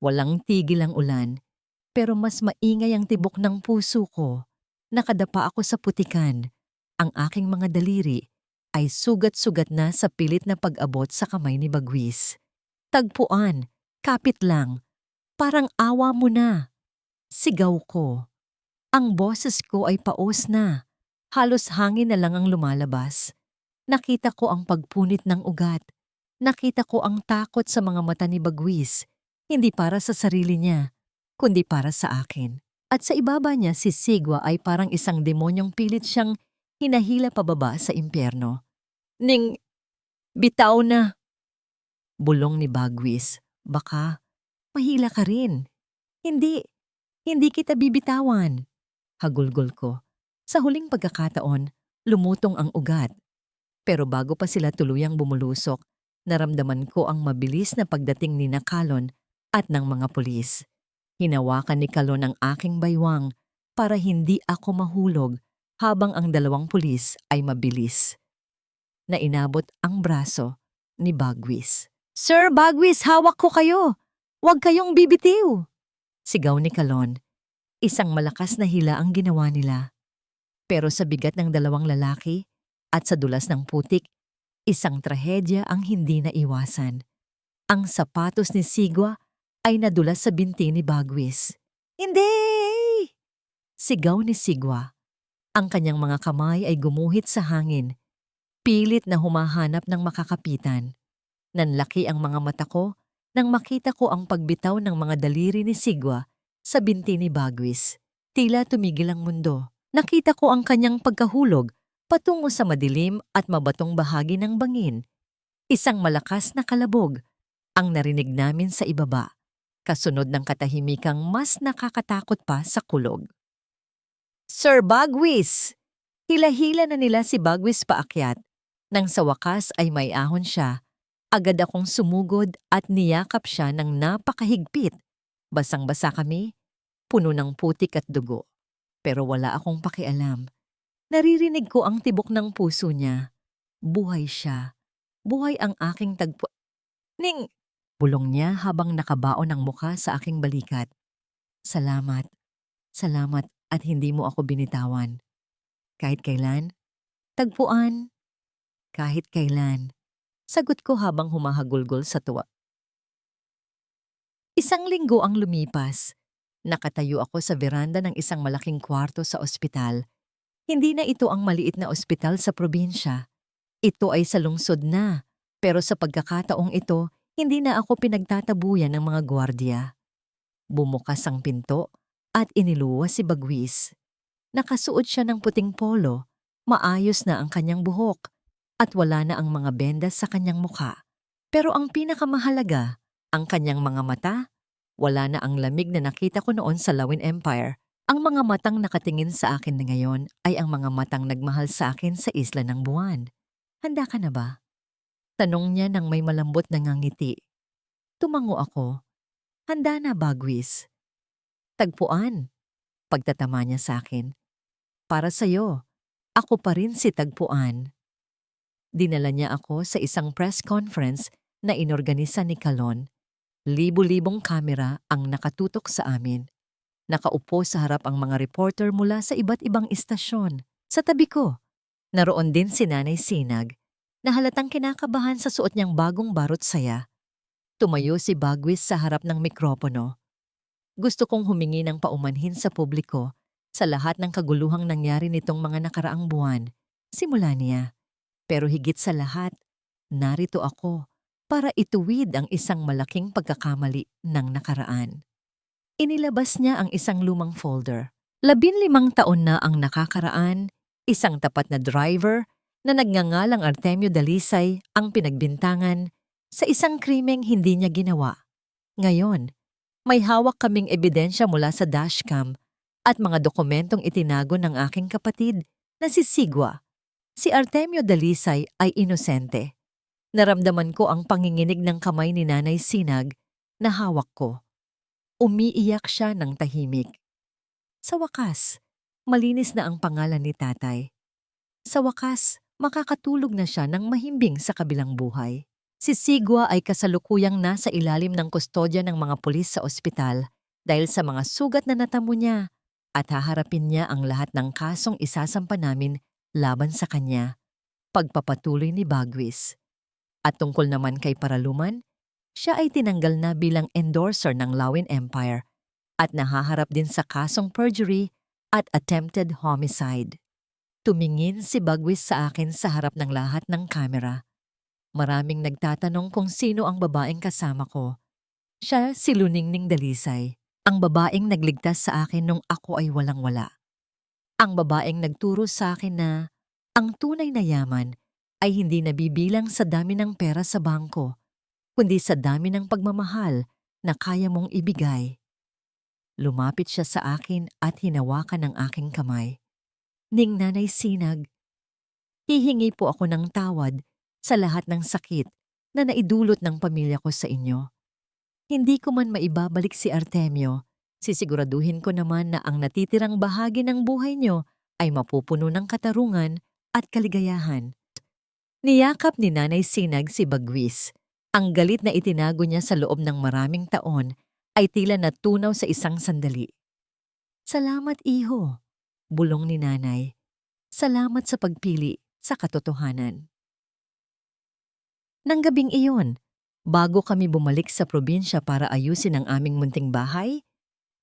Walang tigil ang ulan, pero mas maingay ang tibok ng puso ko. Nakadapa ako sa putikan. Ang aking mga daliri ay sugat-sugat na sa pilit na pag-abot sa kamay ni Bagwis. Tagpuan, kapit lang, parang awa mo na. Sigaw ko. Ang boses ko ay paos na. Halos hangin na lang ang lumalabas. Nakita ko ang pagpunit ng ugat. Nakita ko ang takot sa mga mata ni Bagwis. Hindi para sa sarili niya, kundi para sa akin. At sa ibaba niya si Sigwa ay parang isang demonyong pilit siyang hinahila pababa sa impyerno. Ning, bitaw na! Bulong ni Bagwis. Baka, mahila ka rin. Hindi kita bibitawan. Hagulgol ko. Sa huling pagkakataon, lumutong ang ugat. Pero bago pa sila tuluyang bumulusok, naramdaman ko ang mabilis na pagdating ni Kalon at ng mga pulis. Hinawakan ni Kalon ang aking baywang para hindi ako mahulog habang ang dalawang pulis ay mabilis na inabot ang braso ni Bagwis. Sir Bagwis, hawak ko kayo! Huwag kayong bibitiw! Sigaw ni Kalon. Isang malakas na hila ang ginawa nila. Pero sa bigat ng dalawang lalaki at sa dulas ng putik, isang trahedya ang hindi naiwasan. Ang sapatos ni Sigwa ay nadulas sa binti ni Bagwis. Hindi! Sigaw ni Sigwa. Ang kanyang mga kamay ay gumuhit sa hangin. Pilit na humahanap ng makakapitan. Nanlaki ang mga mata ko nang makita ko ang pagbitaw ng mga daliri ni Sigwa sa binti ni Bagwis. Tila tumigil ang mundo. Nakita ko ang kanyang pagkahulog patungo sa madilim at mabatong bahagi ng bangin. Isang malakas na kalabog ang narinig namin sa ibaba, kasunod ng katahimikang mas nakakatakot pa sa kulog. Sir Bagwis! Hila-hila na nila si Bagwis paakyat. Nang sa wakas ay may ahon siya, agad akong sumugod at niyakap siya ng napakahigpit. Basang-basa kami, puno ng putik at dugo. Pero wala akong pakialam. Naririnig ko ang tibok ng puso niya. Buhay siya. Buhay ang aking tagpo... Ning! Bulong niya habang nakabaon ang muka sa aking balikat. Salamat. Salamat at hindi mo ako binitawan. Kahit kailan? Tagpuan. Kahit kailan. Sagot ko habang humahagulgol sa tuwa. Isang linggo ang lumipas. Nakatayo ako sa veranda ng isang malaking kwarto sa ospital. Hindi na ito ang maliit na ospital sa probinsya. Ito ay sa lungsod na, pero sa pagkakataong ito, hindi na ako pinagtatabuyan ng mga gwardiya. Bumukas ang pinto at iniluwas si Bagwis. Nakasuot siya ng puting polo, maayos na ang kanyang buhok, at wala na ang mga bendas sa kanyang mukha. Pero ang pinakamahalaga, ang kanyang mga mata, wala na ang lamig na nakita ko noon sa Lawin Empire. Ang mga matang nakatingin sa akin na ngayon ay ang mga matang nagmahal sa akin sa Isla ng Buwan. Handa ka na ba? Tanong niya nang may malambot na ngangiti. Tumango ako. Handa na, Bagwis. Tagpuan. Pagtatama niya sa akin. Para sa'yo, ako pa rin si Tagpuan. Dinala niya ako sa isang press conference na inorganisa ni Kalon. Libu-libong kamera ang nakatutok sa amin. Nakaupo sa harap ang mga reporter mula sa iba't ibang istasyon. Sa tabi ko, naroon din si Nanay Sinag, na halatang kinakabahan sa suot niyang bagong barot saya. Tumayo si Bagwis sa harap ng mikropono. Gusto kong humingi ng paumanhin sa publiko sa lahat ng kaguluhang nangyari nitong mga nakaraang buwan, simula niya. Pero higit sa lahat, narito ako para ituwid ang isang malaking pagkakamali ng nakaraan. Inilabas niya ang isang lumang folder. 15 taon na ang nakakaraan, isang tapat na driver na nagngangalang Artemio Dalisay ang pinagbintangan sa isang krimeng hindi niya ginawa. Ngayon, May hawak kaming ebidensya mula sa dashcam at mga dokumentong itinago ng aking kapatid na si Sigwa. Si Artemio Dalisay ay inosente. Naramdaman ko ang panginginig ng kamay ni Nanay Sinag na hawak ko. Umiiyak siya ng tahimik. Sa wakas, malinis na ang pangalan ni tatay. Sa wakas, makakatulog na siya ng mahimbing sa kabilang buhay. Si Sigwa ay kasalukuyang nasa ilalim ng kustodya ng mga pulis sa ospital dahil sa mga sugat na natamo niya at haharapin niya ang lahat ng kasong isasampa namin laban sa kanya. Pagpapatuloy ni Bagwis. At tungkol naman kay Paraluman, siya ay tinanggal na bilang endorser ng Lawin Empire at nahaharap din sa kasong perjury at attempted homicide. Tumingin si Bagwis sa akin sa harap ng lahat ng kamera. Maraming nagtatanong kung sino ang babaeng kasama ko. Siya si Luningning Dalisay, ang babaeng nagligtas sa akin nung ako ay walang-wala. Ang babaeng nagturo sa akin na ang tunay na yaman ay hindi nabibilang sa dami ng pera sa bangko, kundi sa dami ng pagmamahal na kaya mong ibigay. Lumapit siya sa akin at hinawakan ang aking kamay. Ning Nanay Sinag, hihingi po ako ng tawad sa lahat ng sakit na naidulot ng pamilya ko sa inyo. Hindi ko man maibabalik si Artemio, sisiguraduhin ko naman na ang natitirang bahagi ng buhay niyo ay mapupuno ng katarungan at kaligayahan. Niyakap ni Nanay Sinag si Bagwis. Ang galit na itinago niya sa loob ng maraming taon ay tila natunaw sa isang sandali. Salamat, iho, bulong ni Nanay. Salamat sa pagpili sa katotohanan. Nang gabing iyon, bago kami bumalik sa probinsya para ayusin ang aming munting bahay,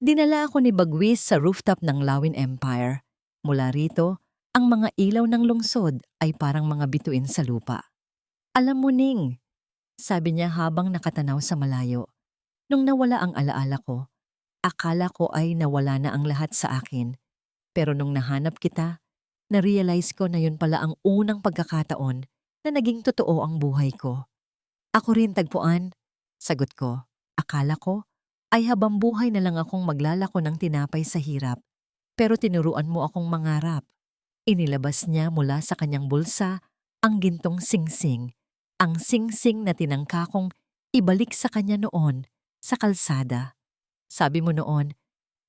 dinala ako ni Bagwis sa rooftop ng Lawin Empire. Mula rito, ang mga ilaw ng lungsod ay parang mga bituin sa lupa. Alam mo, Ning, sabi niya habang nakatanaw sa malayo. Nung nawala ang alaala ko, akala ko ay nawala na ang lahat sa akin. Pero nung nahanap kita, na-realize ko na yun pala ang unang pagkakataon na naging totoo ang buhay ko. Ako rin, tagpuan. Sagot ko. Akala ko ay habang buhay na lang akong maglalako ng tinapay sa hirap. Pero tinuruan mo akong mangarap. Inilabas niya mula sa kanyang bulsa ang gintong singsing. Ang singsing na tinangka kong ibalik sa kanya noon sa kalsada. Sabi mo noon,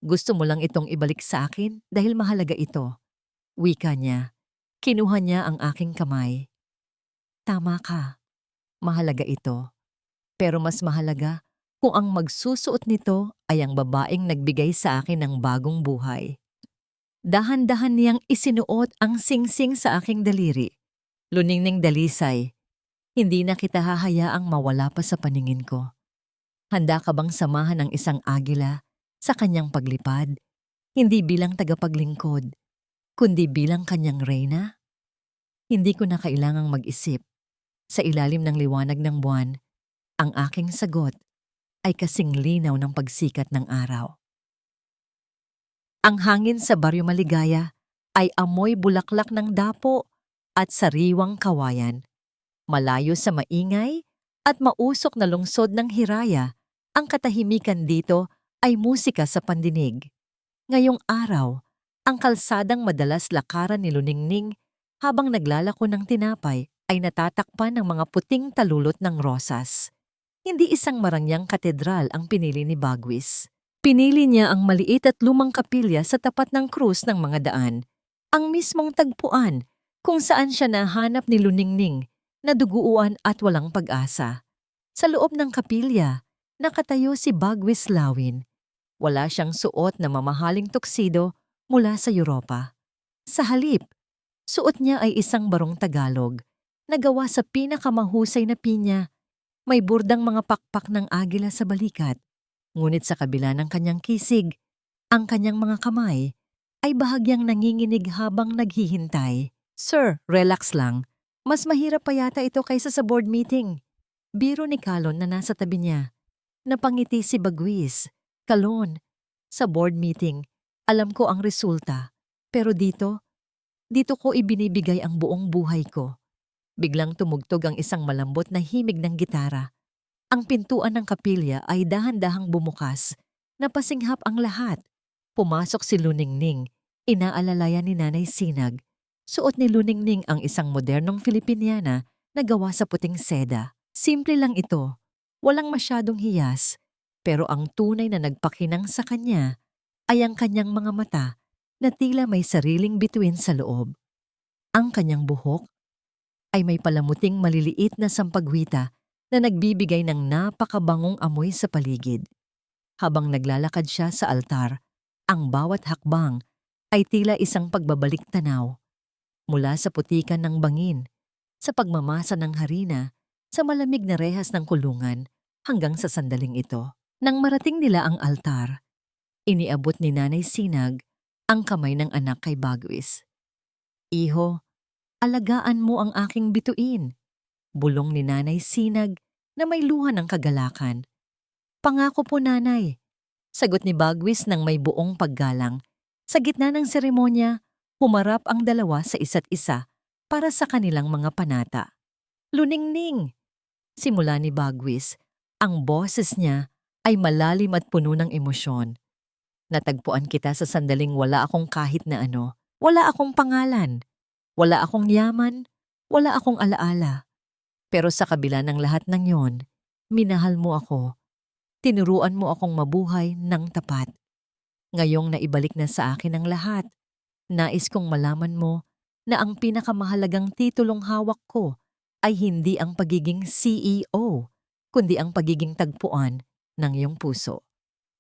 gusto mo lang itong ibalik sa akin dahil mahalaga ito. Wika niya. Kinuha niya ang aking kamay. Tama ka. Mahalaga ito. Pero mas mahalaga kung ang magsusuot nito ay ang babaeng nagbigay sa akin ng bagong buhay. Dahan-dahan niyang isinuot ang singsing sa aking daliri. Luningning Dalisay, hindi na kita hahayaang mawala pa sa paningin ko. Handa ka bang samahan ng isang agila sa kanyang paglipad, hindi bilang tagapaglingkod, kundi bilang kanyang reyna? Hindi ko na kailangang mag-isip. Sa ilalim ng liwanag ng buwan, ang aking sagot ay kasing linaw ng pagsikat ng araw. Ang hangin sa Baryo Maligaya ay amoy bulaklak ng dapo at sariwang kawayan. Malayo sa maingay at mausok na lungsod ng Hiraya, ang katahimikan dito ay musika sa pandinig. Ngayong araw, ang kalsadang madalas lakaran ni Luningning habang naglalako ng tinapay ay natatakpan ng mga puting talulot ng rosas. Hindi isang marangyang katedral ang pinili ni Bagwis. Pinili niya ang maliit at lumang kapilya sa tapat ng krus ng mga daan, ang mismong tagpuan kung saan siya nahanap ni Luningning na duguan at walang pag-asa. Sa loob ng kapilya, nakatayo si Bagwis Lawin. Wala siyang suot na mamahaling tuksido mula sa Europa. Sa halip, suot niya ay isang barong Tagalog na gawa sa pinakamahusay na pinya. May burdang mga pakpak ng agila sa balikat. Ngunit sa kabila ng kanyang kisig, ang kanyang mga kamay ay bahagyang nanginginig habang naghihintay. Sir, relax lang. Mas mahirap pa yata ito kaysa sa board meeting. Biro ni Kalon na nasa tabi niya. Napangiti si Bagwis. Kalon, sa board meeting, alam ko ang resulta. Pero dito ko ibinibigay ang buong buhay ko. Biglang tumugtog ang isang malambot na himig ng gitara. Ang pintuan ng kapilya ay dahan-dahang bumukas. Napasinghap ang lahat. Pumasok si Luningning. Inaalalayan ni Nanay Sinag. Suot ni Luningning ang isang modernong Filipiniana na gawa sa puting seda. Simple lang ito. Walang masyadong hiyas. Pero ang tunay na nagpakinang sa kanya ay ang kanyang mga mata na tila may sariling bituin sa loob. Ang kanyang buhok ay may palamuting maliliit na sampagwita na nagbibigay ng napakabangong amoy sa paligid. Habang naglalakad siya sa altar, ang bawat hakbang ay tila isang pagbabalik tanaw. Mula sa putikan ng bangin, sa pagmamasa ng harina, sa malamig na rehas ng kulungan, hanggang sa sandaling ito. Nang marating nila ang altar, iniabot ni Nanay Sinag ang kamay ng anak kay Bagwis. "Iho, alagaan mo ang aking bituin," bulong ni Nanay Sinag na may luha ng kagalakan. "Pangako po, Nanay," sagot ni Bagwis ng may buong paggalang. Sa gitna ng seremonya, humarap ang dalawa sa isa't isa para sa kanilang mga panata. "Luningning," simula ni Bagwis. Ang boses niya ay malalim at puno ng emosyon. "Natagpuan kita sa sandaling wala akong kahit na ano. Wala akong pangalan. Wala akong yaman. Wala akong alaala. Pero sa kabila ng lahat ng yon, minahal mo ako. Tinuruan mo akong mabuhay ng tapat. Ngayong naibalik na sa akin ang lahat, nais kong malaman mo na ang pinakamahalagang titulong hawak ko ay hindi ang pagiging CEO, kundi ang pagiging tagpuan ng iyong puso.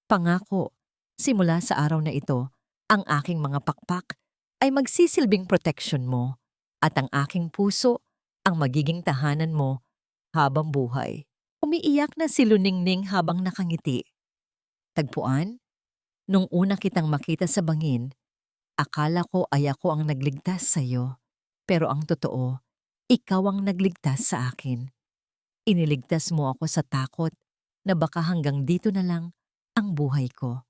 Pangako, simula sa araw na ito, ang aking mga pakpak ay magsisilbing proteksyon mo at ang aking puso ang magiging tahanan mo habang buhay." Umiiyak na si Luningning habang nakangiti. "Tagpuan, nung una kitang makita sa bangin, akala ko ay ako ang nagligtas sa iyo. Pero ang totoo, ikaw ang nagligtas sa akin. Iniligtas mo ako sa takot na baka hanggang dito na lang ang buhay ko.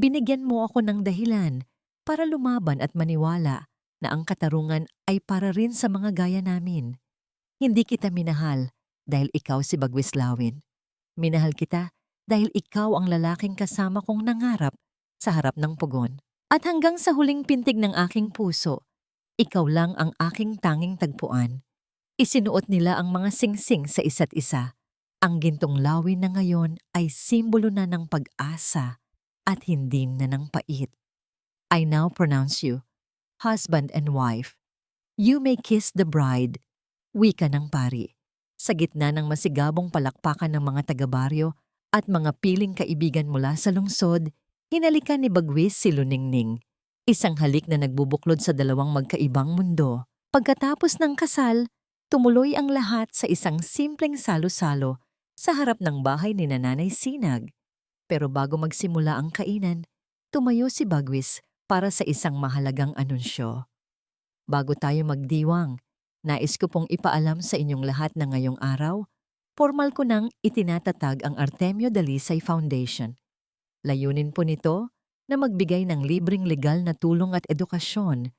Binigyan mo ako ng dahilan para lumaban at maniwala na ang katarungan ay para rin sa mga gaya namin. Hindi kita minahal dahil ikaw si Bagwislawin. Minahal kita dahil ikaw ang lalaking kasama kong nangarap sa harap ng pugon. At hanggang sa huling pintig ng aking puso, ikaw lang ang aking tanging tagpuan." Isinuot nila ang mga singsing sa isa't isa. Ang gintong lawin na ngayon ay simbolo na ng pag-asa at hindi na ng pait. "I now pronounce you husband and wife. You may kiss the bride," wika ng pari. Sa gitna ng masigabong palakpakan ng mga taga-baryo at mga piling kaibigan mula sa lungsod, hinalikan ni Bagwis si Luningning. Isang halik na nagbubuklod sa dalawang magkaibang mundo. Pagkatapos ng kasal, tumuloy ang lahat sa isang simpleng salo-salo sa harap ng bahay ni Nanay Sinag. Pero bago magsimula ang kainan, tumayo si Bagwis para sa isang mahalagang anunsyo. "Bago tayo magdiwang, nais ko pong ipaalam sa inyong lahat na ngayong araw, formal ko nang itinatatag ang Artemio Dalisay Foundation. Layunin po nito na magbigay ng libreng legal na tulong at edukasyon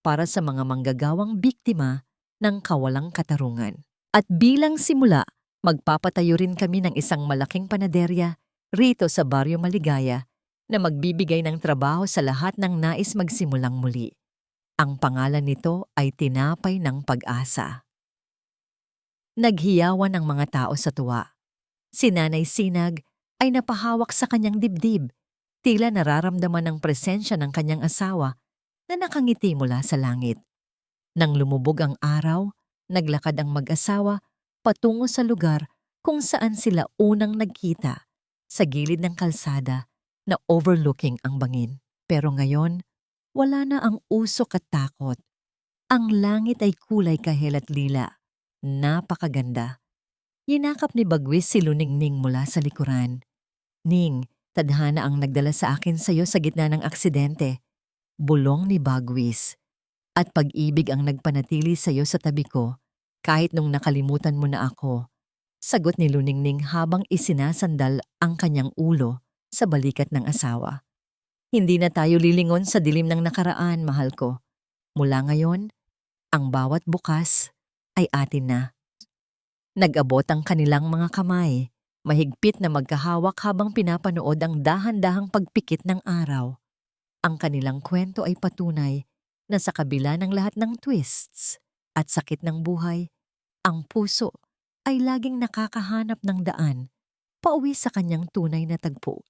para sa mga manggagawang biktima ng kawalang katarungan. At bilang simula, magpapatayo rin kami ng isang malaking panaderya rito sa Baryo Maligaya na magbibigay ng trabaho sa lahat ng nais magsimulang muli. Ang pangalan nito ay Tinapay ng Pag-asa." Naghiyawan ang mga tao sa tuwa. Si Nanay Sinag ay napahawak sa kanyang dibdib, tila nararamdaman ng presensya ng kanyang asawa na nakangiti mula sa langit. Nang lumubog ang araw, naglakad ang mag-asawa patungo sa lugar kung saan sila unang nagkita, sa gilid ng kalsada na overlooking ang bangin. Pero ngayon, wala na ang usok at takot. Ang langit ay kulay kahel at lila. Napakaganda. Yinakap ni Bagwis si Luningning mula sa likuran. "Ning, tadhana ang nagdala sa akin sa iyo sa gitna ng aksidente," bulong ni Bagwis. "At pag-ibig ang nagpanatili sa iyo sa tabi ko, kahit nung nakalimutan mo na ako," sagot ni Luningning habang isinasandal ang kanyang ulo sa balikat ng asawa. "Hindi na tayo lilingon sa dilim ng nakaraan, mahal ko. Mula ngayon, ang bawat bukas ay atin na." Nag-abot ang kanilang mga kamay, mahigpit na magkahawak habang pinapanood ang dahan-dahang pagpikit ng araw. Ang kanilang kwento ay patunay na sa kabila ng lahat ng twists at sakit ng buhay, ang puso ay laging nakakahanap ng daan pauwi sa kanyang tunay na tagpo.